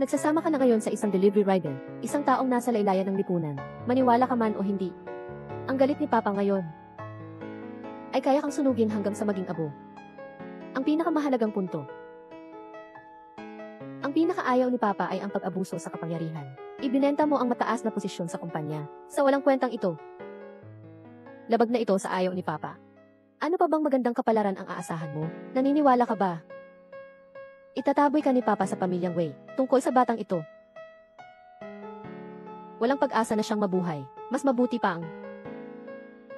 [SPEAKER 1] Nagsasama ka na ngayon sa isang delivery rider, isang taong nasa laylayan ng lipunan. Maniwala ka man o hindi. Ang galit ni Papa ngayon ay kaya kang sunugin hanggang sa maging abo. Ang pinakamahalagang punto. Ang pinakaayaw ni Papa ay ang pag-abuso sa kapangyarihan. Ibinenta mo ang mataas na posisyon sa kumpanya. Sa walang kwentang ito. Labag na ito sa ayaw ni Papa. Ano pa bang magandang kapalaran ang aasahan mo? Naniniwala ka ba? Itataboy ka ni Papa sa pamilyang Wei, tungkol sa batang ito. Walang pag-asa na siyang mabuhay. Mas mabuti pa ang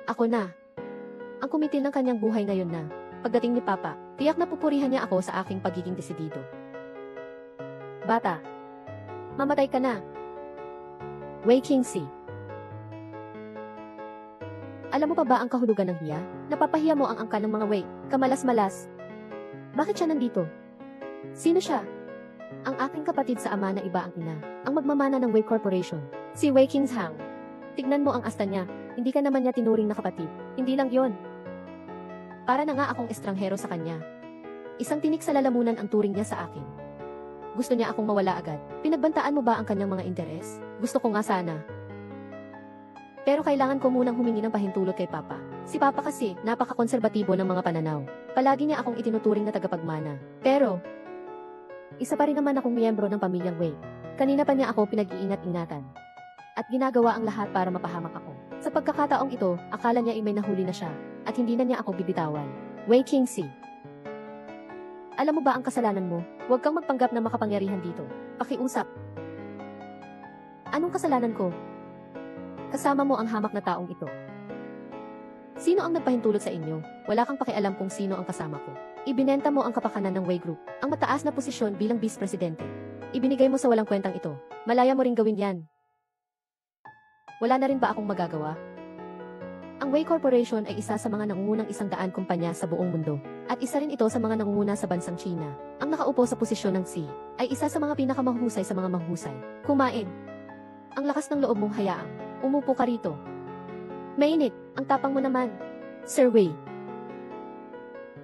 [SPEAKER 1] ako na. Ang kumitil ng kanyang buhay ngayon na, pagdating ni Papa, tiyak na pupurihan niya ako sa aking pagiging desidido. Bata. Mamatay ka na. Wei Qingxi. Alam mo pa ba ang kahulugan ng hiya? Napapahiya mo ang angkan ng mga Wei, kamalas-malas. Bakit siya nandito? Sino siya? Ang aking kapatid sa ama na iba ang ina, ang magmamana ng Wei Corporation, si Wei Qingshang. Tignan mo ang asta niya, hindi ka naman niya tinuring na kapatid, hindi lang yon. Para na nga akong estranghero sa kanya. Isang tinik sa lalamunan ang turing niya sa akin. Gusto niya akong mawala agad. Pinagbantaan mo ba ang kanyang mga interes? Gusto ko nga sana. Pero kailangan ko munang humingi ng pahintulot kay Papa. Si Papa kasi, napaka-konserbatibo ng mga pananaw. Palagi niya akong itinuturing na tagapagmana. Pero, isa pa rin naman akong miyembro ng pamilyang Wei. Kanina pa niya ako pinag-iingat-ingatan. At ginagawa ang lahat para mapahamak ako. Sa pagkakataong ito, akala niya ay may nahuli na siya. At hindi na niya ako bibitawan. Wei Qingxi. Alam mo ba ang kasalanan mo? Huwag kang magpanggap na makapangyarihan dito. Pakiusap. Anong kasalanan ko? Kasama mo ang hamak na taong ito. Sino ang nagpahintulot sa inyo? Wala kang pakialam kung sino ang kasama ko. Ibinenta mo ang kapakanan ng Wei Group, ang mataas na posisyon bilang vice presidente. Ibinigay mo sa walang kwentang ito. Malaya mo ring gawin yan. Wala na rin ba akong magagawa? Ang Wei Corporation ay isa sa mga nangungunang 100 kumpanya sa buong mundo. At isa rin ito sa mga nangunguna sa bansang China. Ang nakaupo sa posisyon ng C ay isa sa mga pinakamahusay sa mga mahusay. Kumain. Ang lakas ng loob mong hayaang. Umupo ka rito. Mainit, ang tapang mo naman. Sir Wei.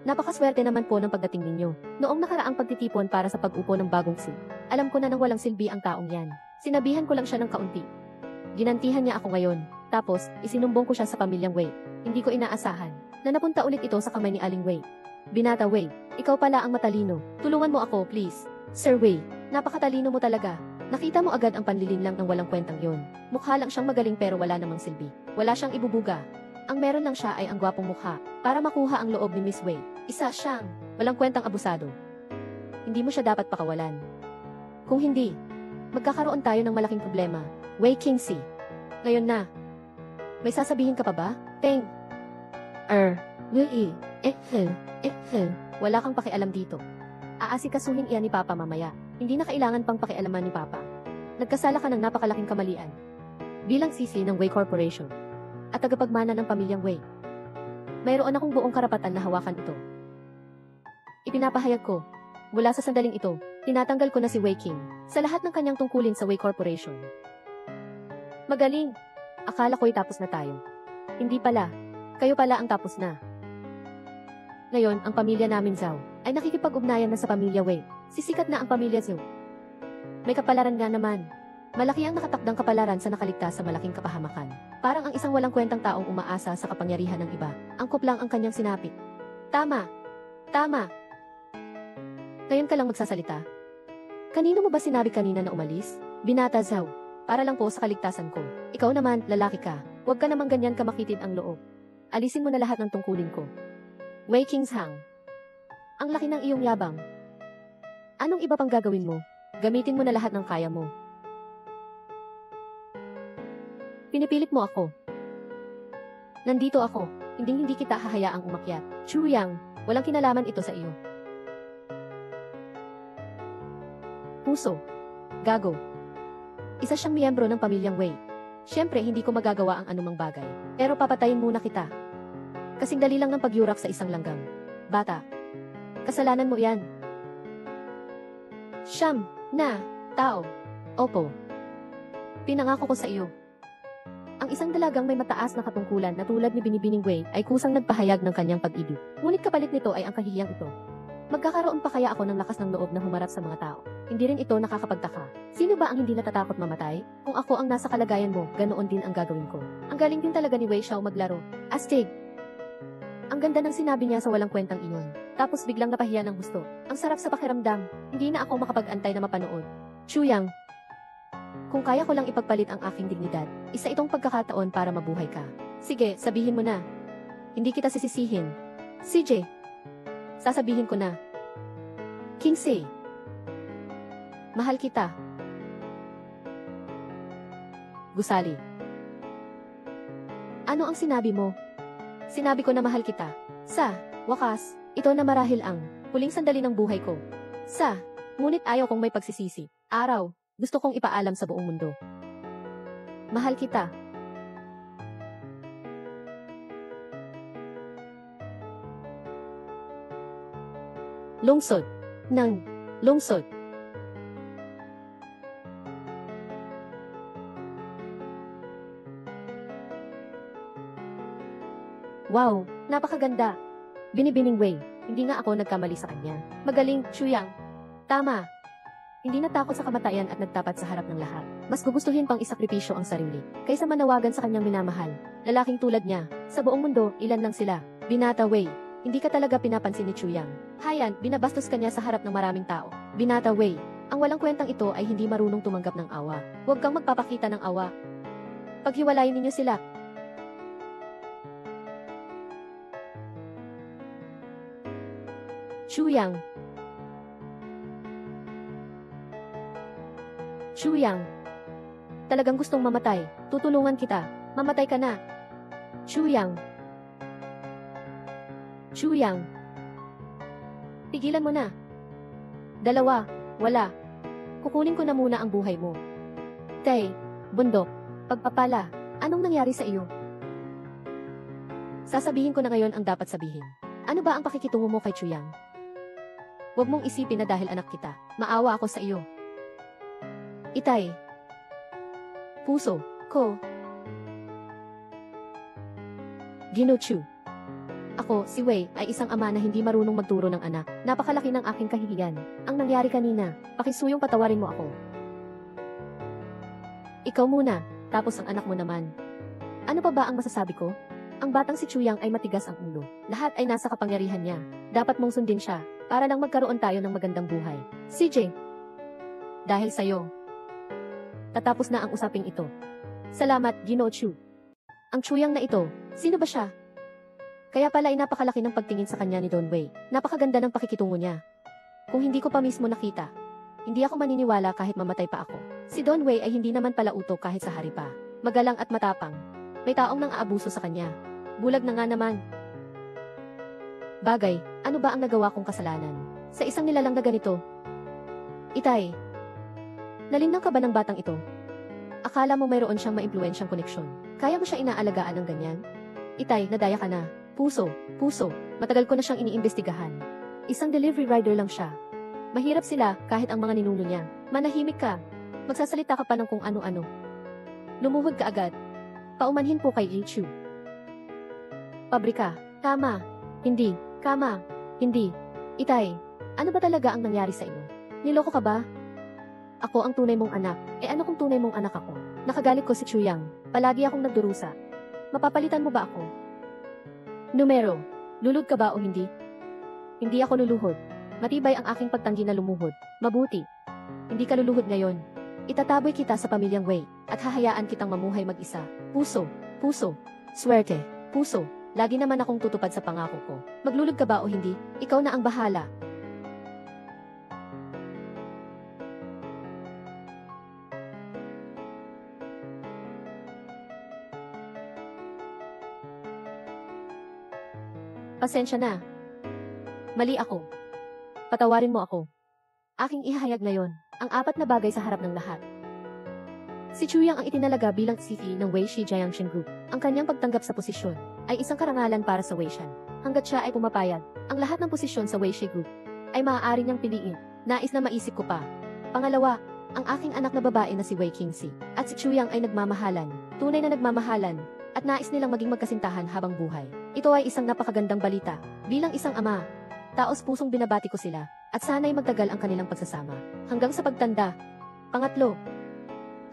[SPEAKER 1] Napakaswerte naman po ng pagdating ninyo. Noong nakaraang pagtitipon para sa pag-upo ng bagong si. Alam ko na nang walang silbi ang taong yan. Sinabihan ko lang siya ng kaunti. Ginantihan niya ako ngayon. Tapos, isinumbong ko siya sa pamilyang Wei. Hindi ko inaasahan na napunta ulit ito sa kamay ni Aling Wei. Binata Wei, ikaw pala ang matalino. Tulungan mo ako, please. Sir Wei, napakatalino mo talaga. Nakita mo agad ang panlilinlang ng walang kwentang yon. Mukha lang siyang magaling pero wala namang silbi. Wala siyang ibubuga. Ang meron lang siya ay ang gwapong mukha. Para makuha ang loob ni Miss Wei. Isa siyang walang kwentang abusado. Hindi mo siya dapat pakawalan. Kung hindi, magkakaroon tayo ng malaking problema. Wei Qingxi. Ngayon na. May sasabihin ka pa ba? Teng. Wei. Wala kang pakialam dito. Aasikasuhin iyan ni Papa mamaya. Hindi na kailangan pang pakialaman ni Papa. Nagkasala ka ng napakalaking kamalian. Bilang sisi ng Wei Corporation. At tagapagmana ng pamilyang Wei. Mayroon akong buong karapatan na hawakan ito. Ipinapahayag ko. Mula sa sandaling ito, tinatanggal ko na si Wei Qing sa lahat ng kanyang tungkulin sa Wei Corporation. Magaling! Akala ko'y tapos na tayo. Hindi pala. Kayo pala ang tapos na. Ngayon, ang pamilya namin Zhao ay nakikipag-ugnayan na sa pamilya Wei. Sisikat na ang pamilya Zhou. May kapalaran nga naman. Malaki ang nakatakdang kapalaran sa nakaligtas sa malaking kapahamakan. Parang ang isang walang kwentang taong umaasa sa kapangyarihan ng iba. Angkop lang ang kanyang sinapit. Tama! Tama! Ngayon ka lang magsasalita. Kanino mo ba sinabi kanina na umalis? Binata Zhao. Para lang po sa kaligtasan ko. Ikaw naman, lalaki ka. Huwag ka namang ganyan kamakitid ang loob. Alisin mo na lahat ng tungkulin ko. Wei Qingshang. Ang laki ng iyong yabang. Anong iba pang gagawin mo? Gamitin mo na lahat ng kaya mo. Pinipilit mo ako. Nandito ako. Hindi kita hahayaang umakyat. Chu Yang, walang kinalaman ito sa iyo. Puso. Gago. Isa siyang miyembro ng pamilyang Wei. Siyempre, hindi ko magagawa ang anumang bagay. Pero papatayin muna kita. Kasing dali lang ng pagyurak sa isang langgam. Bata. Kasalanan mo yan. Siyam. Na. Tao. Opo. Pinangako ko sa iyo. Ang isang dalagang may mataas na katungkulan na tulad ni Binibining Wei ay kusang nagpahayag ng kanyang pag-ibig. Ngunit kapalit nito ay ang kahihiyang ito. Magkakaroon pa kaya ako ng lakas ng loob na humarap sa mga tao? Hindi rin ito nakakapagtaka. Sino ba ang hindi natatakot mamatay? Kung ako ang nasa kalagayan mo, ganoon din ang gagawin ko. Ang galing din talaga ni Wei Xiao maglaro. Astig! Ang ganda ng sinabi niya sa walang kwentang iyon. Tapos biglang napahiya ng gusto. Ang sarap sa pakiramdam. Hindi na ako makapag-antay na mapanood. Chu Yang. Kung kaya ko lang ipagpalit ang aking dignidad, isa itong pagkakataon para mabuhay ka. Sige, sabihin mo na. Hindi kita sisisihin. CJ. Sasabihin ko na. Qingxi. Mahal kita. Gusali. Ano ang sinabi mo? Sinabi ko na mahal kita. Sa wakas, ito na marahil ang huling sandali ng buhay ko. Ngunit ayaw kong may pagsisisi. Araw, gusto kong ipaalam sa buong mundo. Mahal kita. Lungsod. Ng lungsod. Wow, napakaganda. Binibining Wei. Hindi nga ako nagkamali sa kanya. Magaling, Chuyang. Tama. Hindi natakot sa kamatayan at nagtapat sa harap ng lahat. Mas gugustuhin pang isakripisyo ang sarili, kaysa manawagan sa kanyang minamahal. Lalaking tulad niya, sa buong mundo, ilan lang sila. Binata Wei, hindi ka talaga pinapansin ni Chuyang. Hayan, binabastos ka niya sa harap ng maraming tao. Binata Wei, ang walang kwentang ito ay hindi marunong tumanggap ng awa. Huwag kang magpapakita ng awa. Paghiwalayin ninyo sila. Chuyang. Chuyang. Talagang gustong mamatay. Tutulungan kita. Mamatay ka na. Chuyang. Chuyang. Pigilan mo na. Dalawa. Wala. Kukunin ko na muna ang buhay mo. Tay. Bundok. Pagpapala. Anong nangyari sa iyo? Sasabihin ko na ngayon ang dapat sabihin. Ano ba ang pakikitungo mo kay Chuyang? Huwag mong isipin na dahil anak kita, maawa ako sa iyo. Itay. Puso. Ko. Ginochu. Ako, si Wei, ay isang ama na hindi marunong magturo ng anak. Napakalaki ng aking kahihiyan. Ang nangyari kanina, pakisuyong patawarin mo ako. Ikaw muna, tapos ang anak mo naman. Ano pa ba ang masasabi ko? Ang batang si Chuyang ay matigas ang ulo. Lahat ay nasa kapangyarihan niya. Dapat mong sundin siya, para lang magkaroon tayo ng magandang buhay. CJ. Dahil sa'yo, tatapos na ang usaping ito. Salamat, Ginochu. Ang Chuyang na ito, sino ba siya? Kaya pala ay napakalaki ng pagtingin sa kanya ni Don Wei. Napakaganda ng pakikitungo niya. Kung hindi ko pa mismo nakita, hindi ako maniniwala kahit mamatay pa ako. Si Don Wei ay hindi naman pala utok kahit sa hari pa. Magalang at matapang. May taong nang aabuso sa kanya. Bulag na nga naman. Bagay, ano ba ang nagawa kong kasalanan? Sa isang nilalang na ganito. Itay. Nalinlang ka ba ng batang ito? Akala mo mayroon siyang maimpluwensyang koneksyon. Kaya mo siya inaalagaan ng ganyan? Itay, nadaya ka na. Puso, matagal ko na siyang iniimbestigahan. Isang delivery rider lang siya. Mahirap sila kahit ang mga ninuno niya. Manahimik ka. Magsasalita ka pa ng kung ano-ano. Lumuhod ka agad. Paumanhin po kay Ichu. Pabrika. Tama. Hindi. Kama. Hindi. Itay, ano ba talaga ang nangyari sa iyo? Niloko ka ba? Ako ang tunay mong anak. Ano kung tunay mong anak ako? Nakagalit ko si Chuyang. Palagi akong nagdurusa. Mapapalitan mo ba ako? Numero, lulud ka ba o hindi? Hindi ako luluhod. Matibay ang aking pagtanggi na lumuhod. Mabuti. Hindi ka luluhod ngayon. Itataboy kita sa pamilyang Wei, at hahayaan kitang mamuhay mag-isa. Puso, swerte, puso. Lagi naman akong tutupad sa pangako ko. Maglulod ka ba o hindi? Ikaw na ang bahala. Pasensya na. Mali ako. Patawarin mo ako. Aking ihahayag ngayon ang 4 na bagay sa harap ng lahat. Si Chuyang ang itinalaga bilang CEO ng Wei Shi Jiangxin Group. Ang kanyang pagtanggap sa posisyon ay isang karangalan para sa Weishan. Hanggat siya ay pumapayag, ang lahat ng posisyon sa Wei Shi Group ay maaari niyang piliin. Nais na maisip ko pa. Pangalawa, ang aking anak na babae na si Wei Qingxi at si Chuyang ay nagmamahalan, tunay na nagmamahalan, at nais nilang maging magkasintahan habang buhay. Ito ay isang napakagandang balita. Bilang isang ama, taos pusong binabati ko sila, at sana'y magtagal ang kanilang pagsasama, hanggang sa pagtanda. Pangatlo,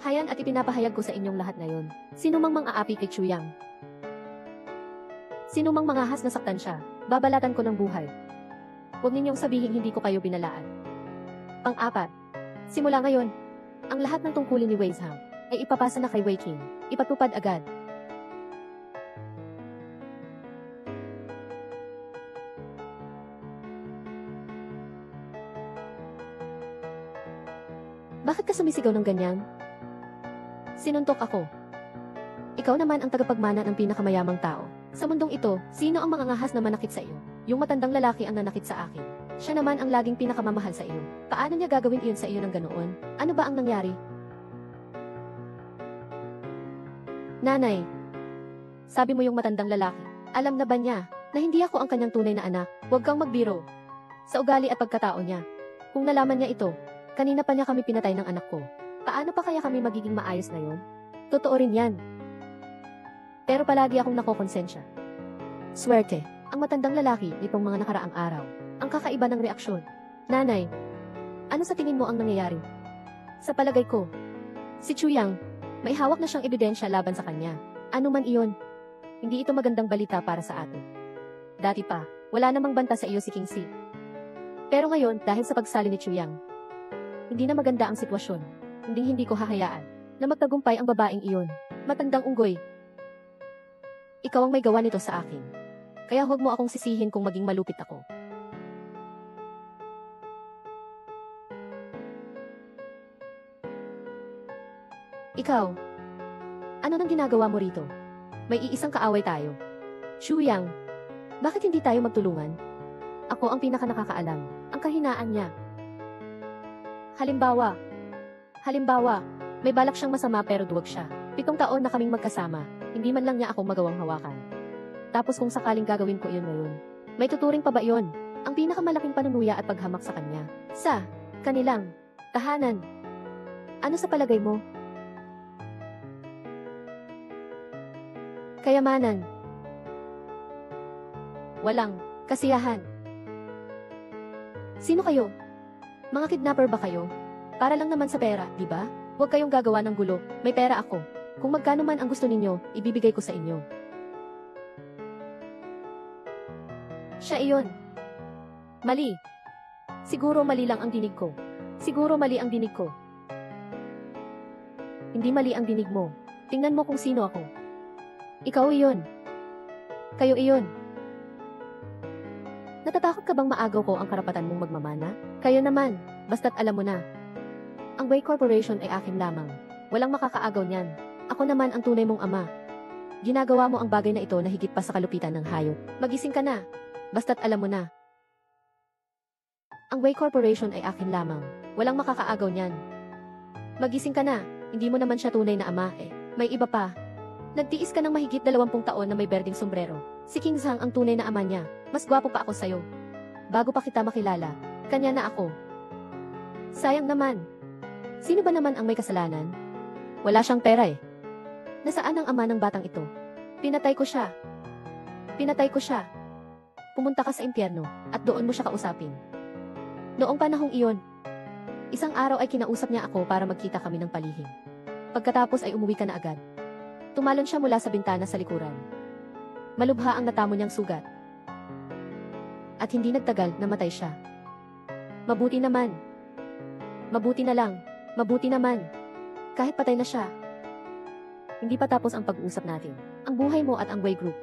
[SPEAKER 1] hayan at ipinapahayag ko sa inyong lahat ngayon. Sino mang mang-aapi kay Chuyang? Sino mang mangahas na saktan siya, babalatan ko ng buhay. Huwag ninyong sabihin hindi ko kayo binalaan. Pang-4, simula ngayon, ang lahat ng tungkulin ni Wei Zhang ay ipapasa na kay Wei Qing. Ipatupad agad. Bakit ka sumisigaw ng ganyan? Sinuntok ako. Ikaw naman ang tagapagmana ng pinakamayamang tao. Sa mundong ito, sino ang mangangahas na manakit sa iyo? Yung matandang lalaki ang nanakit sa akin. Siya naman ang laging pinakamamahal sa iyo. Paano niya gagawin iyon sa iyo ng ganoon? Ano ba ang nangyari? Nanay, sabi mo yung matandang lalaki. Alam na ba niya na hindi ako ang kanyang tunay na anak? Huwag kang magbiro sa ugali at pagkatao niya. Kung nalaman niya ito, kanina pa niya kami pinatay ng anak ko. Paano pa kaya kami magiging maayos ngayon? Totoo rin yan. Pero palagi akong nakokonsensya. Swerte. Ang matandang lalaki nitong mga nakaraang araw. Ang kakaiba ng reaksyon. Nanay, ano sa tingin mo ang nangyayari? Sa palagay ko, si Chuyang, may hawak na siyang ebidensya laban sa kanya. Ano man iyon, hindi ito magandang balita para sa atin. Dati pa, wala namang banta sa iyo si King Si. Pero ngayon, dahil sa pagsali ni Chuyang, hindi na maganda ang sitwasyon. Hindi ko hahayaan na magtagumpay ang babaeng iyon. Matandang unggoy. Ikaw ang may gawa nito sa akin. Kaya huwag mo akong sisihin kung maging malupit ako. Ikaw, ano nang ginagawa mo rito? May iisang kaaway tayo. Chuyang, bakit hindi tayo magtulungan? Ako ang pinaka nakakaalam. Ang kahinaan niya. Halimbawa, may balak siyang masama pero duwag siya. 7 taon na kaming magkasama, hindi man lang niya akong magawang hawakan. Tapos kung sakaling gagawin ko iyon ngayon, may tuturing pa ba iyon? Ang pinakamalaking panunuya at paghamak sa kanya. Sa kanilang tahanan. Ano sa palagay mo? Kayamanan. Walang kasiyahan. Sino kayo? Mga kidnapper ba kayo? Para lang naman sa pera, di ba? Huwag kayong gagawa ng gulo, may pera ako. Kung magkano man ang gusto ninyo, ibibigay ko sa inyo. Siya iyon. Mali. Siguro mali lang ang dinig ko. Hindi mali ang dinig mo. Tingnan mo kung sino ako. Ikaw iyon. Kayo iyon. Natatakot ka bang maagaw ko ang karapatan mong magmamana? Kayo naman, basta't alam mo na. Ang Wei Corporation ay akin lamang. Walang makakaagaw niyan. Ako naman ang tunay mong ama. Ginagawa mo ang bagay na ito na higit pa sa kalupitan ng hayop. Magising ka na. Basta't alam mo na. Ang Wei Corporation ay akin lamang. Walang makakaagaw niyan. Magising ka na. Hindi mo naman siya tunay na ama eh. May iba pa. Nagtiis ka ng mahigit 20 taon na may berdeng sombrero. Si King Zhang ang tunay na ama niya. Mas gwapo pa ako sa'yo. Bago pa kita makilala, kanya na ako. Sayang naman. Sino ba naman ang may kasalanan? Wala siyang pera eh. Nasaan ang ama ng batang ito? Pinatay ko siya. Pumunta ka sa impyerno at doon mo siya kausapin. Noong panahong iyon, isang araw ay kinausap niya ako para magkita kami ng palihim. Pagkatapos ay umuwi ka na agad. Tumalon siya mula sa bintana sa likuran. Malubha ang natamo niyang sugat. At hindi nagtagal, namatay siya. Mabuti naman. Kahit patay na siya. Hindi pa tapos ang pag-uusap natin. Ang buhay mo at ang Wei Group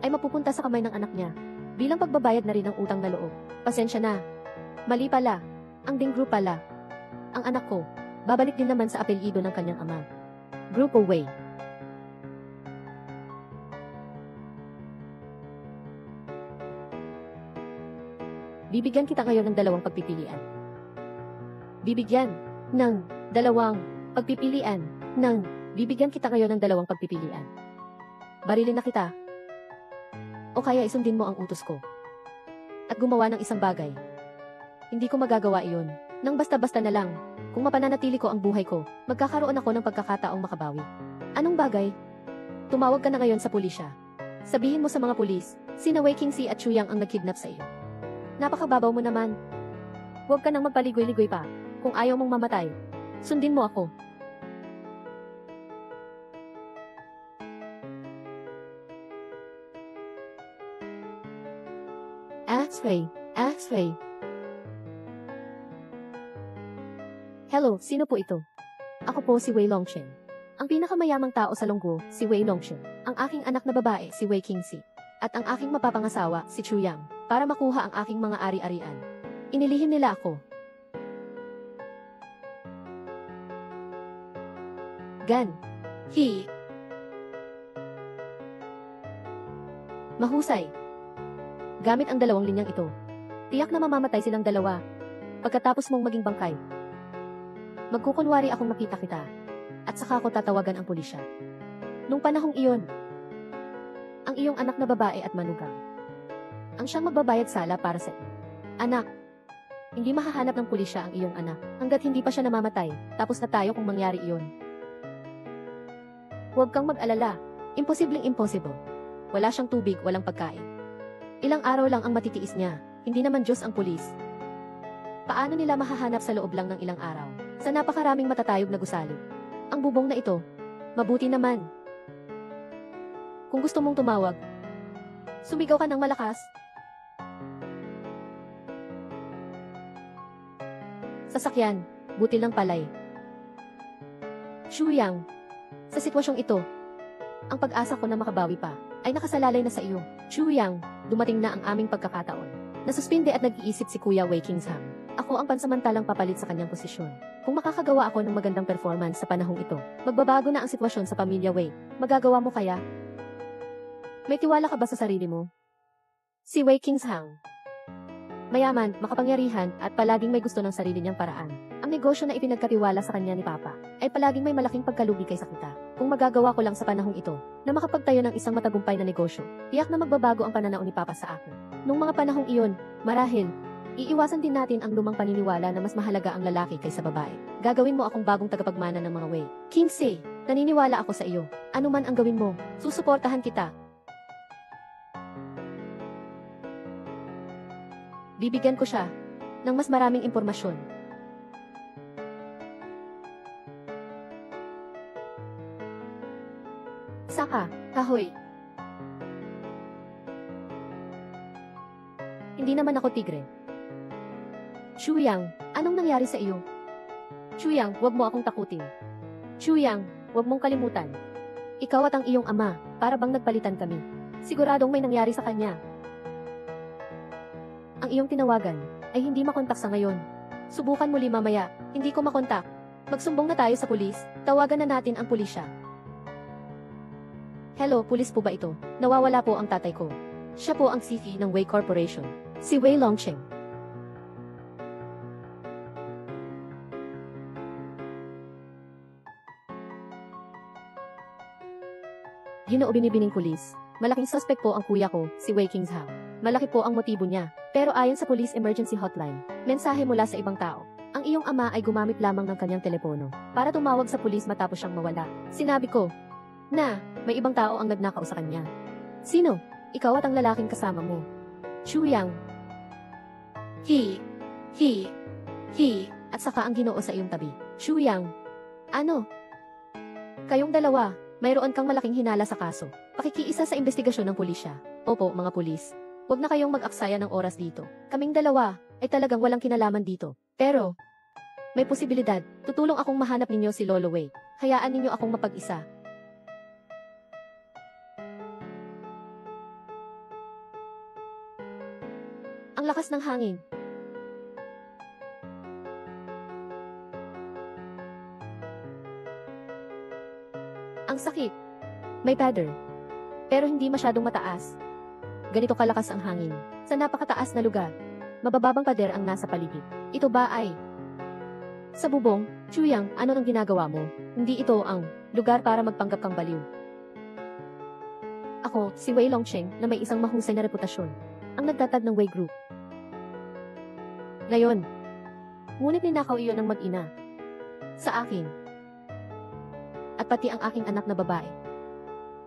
[SPEAKER 1] ay mapupunta sa kamay ng anak niya. Bilang pagbabayad na rin ng utang na loob. Pasensya na. Mali pala. Ang Ding Group pala. Ang anak ko, babalik din naman sa apelyido ng kanyang ama. Grupo Wei. Bibigyan kita ngayon ng 2 pagpipilian. Barilin na kita. O kaya isundin mo ang utos ko. At gumawa ng isang bagay. Hindi ko magagawa iyon. Nang basta-basta na lang. Kung mapananatili ko ang buhay ko, magkakaroon ako ng pagkakataong makabawi. Anong bagay? Tumawag ka na ngayon sa pulisya. Sabihin mo sa mga pulis, sina Wei King Si at Chuyang ang nagkidnap sa iyo. Napakababaw mo naman. Huwag ka nang magpaligoy-ligoy pa. Kung ayaw mong mamatay, sundin mo ako. X-ray. Hello, sino po ito? Ako po si Wei Longchen. Ang pinakamayamang tao sa Longguo, si Wei Longchen. Ang aking anak na babae, si Wei King Si. At ang aking mapapangasawa, si Chuyang, para makuha ang aking mga ari-arian. Inilihim nila ako. Mahusay. Gamit ang 2 linyang ito, tiyak na mamamatay silang 2. Pagkatapos mong maging bangkay, magkukunwari akong makita kita, at saka ko tatawagan ang pulisya. Nung panahong iyon, ang iyong anak na babae at manugang ang siyang magbabayad sala para sa iyo. Anak, hindi mahahanap ng pulisya ang iyong anak hanggat hindi pa siya namamatay, tapos na tayo kung mangyari iyon. Huwag kang mag-alala. Imposibleng impossible. Wala siyang tubig, walang pagkain. Ilang araw lang ang matitiis niya, hindi naman Diyos ang pulis. Paano nila mahahanap sa loob lang ng ilang araw? Sa napakaraming matatayog na gusali. Ang bubong na ito, mabuti naman. Kung gusto mong tumawag, sumigaw ka ng malakas. Sasakyan, butil ng palay. Shuyang, sa sitwasyong ito, ang pag-asa ko na makabawi pa, ay nakasalalay na sa iyo. Shuyang, dumating na ang aming pagkakataon. Nasuspinde at nag-iisip si Kuya Wei Kingsham. Ako ang pansamantalang papalit sa kanyang posisyon. Kung makakagawa ako ng magandang performance sa panahong ito, magbabago na ang sitwasyon sa pamilya Wei. Magagawa mo kaya? May tiwala ka ba sa sarili mo? Si Wei Kingsham. Mayaman, makapangyarihan, at palaging may gusto ng sarili niyang paraan. Ang negosyo na ipinagkatiwala sa kanya ni Papa, ay palaging may malaking pagkalugi kaysa kita. Kung magagawa ko lang sa panahong ito, na makapagtayo ng isang matagumpay na negosyo, tiyak na magbabago ang pananaw ni Papa sa akin. Nung mga panahong iyon, marahil, iiwasan din natin ang lumang paniniwala na mas mahalaga ang lalaki kaysa babae. Gagawin mo akong bagong tagapagmana ng mga Wei. Kingsley, naniniwala ako sa iyo. Ano man ang gawin mo, susuportahan kita. Bibigyan ko siya ng mas maraming impormasyon. Saka, kahoy. Hindi naman ako tigre. Shuyang, anong nangyari sa iyo? Shuyang, huwag mo akong takutin. Shuyang, huwag mong kalimutan. Ikaw at ang iyong ama, para bang nagpalitan kami. Siguradong may nangyari sa kanya. Ang iyong tinawagan ay hindi makontak sa ngayon. Subukan muli mamaya, hindi ko makontak. Magsumbong na tayo sa pulis, tawagan na natin ang pulisya. Hello, pulis po ba ito? Nawawala po ang tatay ko. Siya po ang CEO ng Wei Corporation, si Wei Longcheng. Ginoo binibining pulis, malaking suspect po ang kuya ko, si Wei Kingsham. Malaki po ang motibo niya. Pero ayon sa Police Emergency Hotline, mensahe mula sa ibang tao. Ang iyong ama ay gumamit lamang ng kanyang telepono para tumawag sa pulis matapos siyang mawala. Sinabi ko, na, may ibang tao ang nagnakaw sa kanya. Sino? Ikaw at ang lalaking kasama mo. Shuyang. He, at saka ang Ginoo sa iyong tabi. Shuyang. Ano? Kayong dalawa, mayroon kang malaking hinala sa kaso. Pakikiisa sa investigasyon ng pulisya. Opo, mga pulis. Huwag na kayong mag-aksaya ng oras dito. Kaming dalawa ay talagang walang kinalaman dito. Pero, may posibilidad. Tutulong akong mahanap ninyo si Lolo Wei. Hayaan ninyo akong mapag-isa. Ang lakas ng hangin. Ang sakit. May pader. Pero hindi masyadong mataas. Ganito kalakas ang hangin. Sa napakataas na lugar, mabababang pader ang nasa paligid. Ito ba ay sa bubong? Shuyang, ano ang ginagawa mo? Hindi ito ang lugar para magpanggap kang baliw. Ako, si Wei Longcheng, na may isang mahusay na reputasyon, ang nagtatag ng Wei Group. Ngayon, ngunit ninakaw iyon ng mag-ina. Sa akin. At pati ang aking anak na babae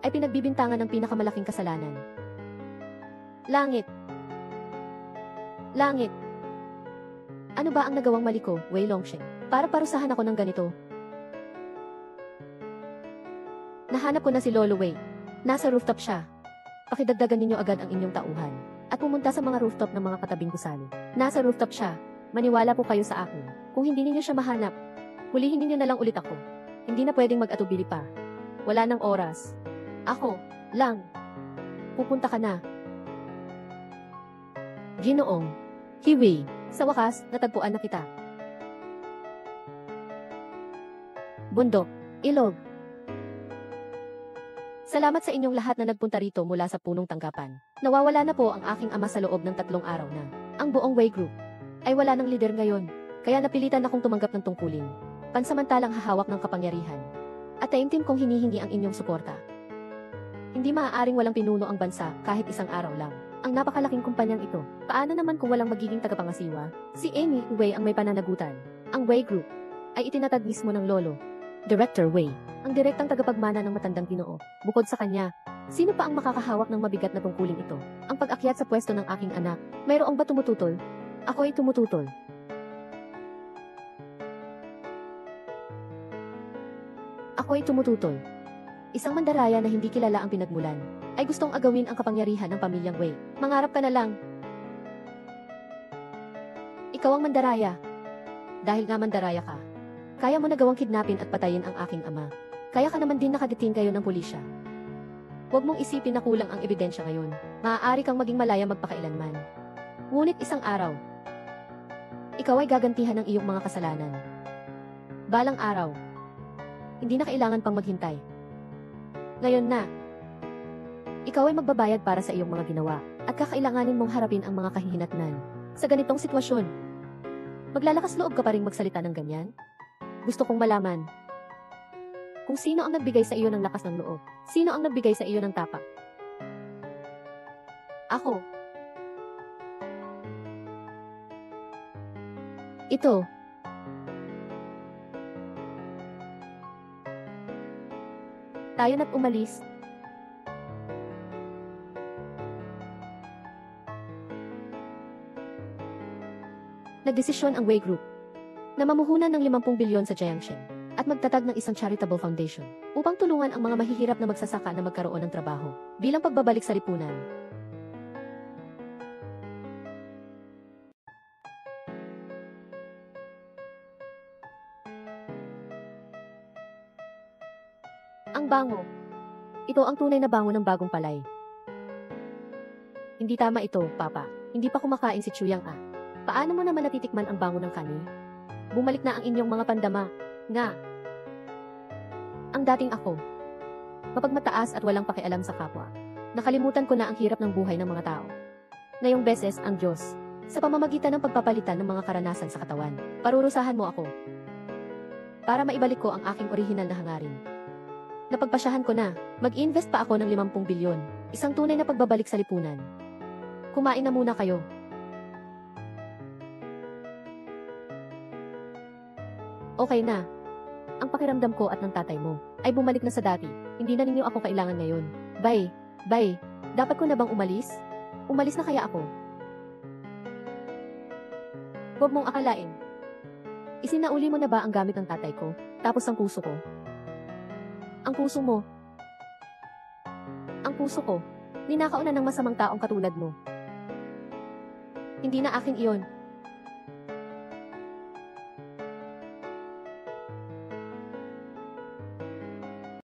[SPEAKER 1] ay pinagbibintangan ng pinakamalaking kasalanan. Langit. Langit. Ano ba ang nagawang mali ko, Wei Longcheng? Para parusahan ako ng ganito. Nahanap ko na si Lolo Wei. Nasa rooftop siya. Pakidagdagan ninyo agad ang inyong tauhan. At pumunta sa mga rooftop ng mga katabing gusali. Nasa rooftop siya. Maniwala po kayo sa akin. Kung hindi ninyo siya mahanap, hulihin ninyo na lang ulit ako. Hindi na pwedeng mag-atubili pa. Wala nang oras. Ako, lang. Pupunta ka na. Ginoong. Hiwi. Sa wakas, natagpuan na kita. Bundok. Ilog. Salamat sa inyong lahat na nagpunta rito mula sa punong tanggapan. Nawawala na po ang aking ama sa loob ng 3 araw na. Ang buong Wei Group ay wala ng lider ngayon, kaya napilitan akong tumanggap ng tungkulin. Pansamantalang hahawak ng kapangyarihan. At taimtim kong hinihingi ang inyong suporta. Hindi maaaring walang pinuno ang bansa kahit isang araw lang. Ang napakalaking kumpanyang ito. Paano naman kung walang magiging tagapangasiwa? Si Amy Wei ang may pananagutan. Ang Wei Group ay itinatag mismo ng lolo, Director Wei, ang direktang tagapagmana ng matandang Ginoo. Bukod sa kanya, Sino pa ang makakahawak ng mabigat na tungkulin ito? Ang pag-akyat sa pwesto ng aking anak. Mayroong ba tumututol? Ako ay tumututol. Ako ay tumututol. Isang mandaraya na hindi kilala ang pinagmulan, ay gustong agawin ang kapangyarihan ng pamilyang Wei. Mangarap ka na lang. Ikaw ang mandaraya. Dahil nga mandaraya ka, kaya mo nagawang kidnapin at patayin ang aking ama. Kaya ka naman din nakadetain kayo ng pulisya. Huwag mong isipin na kulang ang ebidensya ngayon. Maaari kang maging malaya magpakailanman. Ngunit isang araw, ikaw ay gagantihan ng iyong mga kasalanan. Balang araw, hindi na kailangan pang maghintay. Ngayon na, ikaw ay magbabayad para sa iyong mga ginawa at kakailanganin mong harapin ang mga kahihinatnan. Sa ganitong sitwasyon, maglalakas loob ka pa ring magsalita ng ganyan? Gusto kong malaman kung sino ang nagbigay sa iyo ng lakas ng loob. Sino ang nagbigay sa iyo ng tapak? Ako. Ito. Tayo na't umalis. Nagdesisyon ang Wei Group na mamuhunan ng 50 bilyon sa Jiangshen at magtatag ng isang charitable foundation upang tulungan ang mga mahihirap na magsasaka na magkaroon ng trabaho bilang pagbabalik sa lipunan. Ang bango. Ito ang tunay na bango ng bagong palay. Hindi tama ito, Papa. Hindi pa kumakain si Chuyang ah. Paano mo naman natitikman ang bango ng kani? Bumalik na ang inyong mga pandama. Nga. Ang dating ako. Mapagmataas at walang pakialam sa kapwa. Nakalimutan ko na ang hirap ng buhay ng mga tao. Ngayong beses, ang Diyos, sa pamamagitan ng pagpapalitan ng mga karanasan sa katawan, parurusahan mo ako. Para maibalik ko ang aking orihinal na hangarin. Napagpasyahan ko na, mag-invest pa ako ng 50 bilyon. Isang tunay na pagbabalik sa lipunan. Kumain na muna kayo. Okay na. Ang pakiramdam ko at ng tatay mo ay bumalik na sa dati. Hindi na ninyo ako kailangan ngayon. Bye. Bye. Dapat ko na bang umalis? Umalis na kaya ako? Huwag mong akalain. Isinauli mo na ba ang gamit ng tatay ko, tapos ang puso ko? Ang puso mo. Ang puso ko. Ninakaw na ng masamang taong katulad mo. Hindi na aking iyon.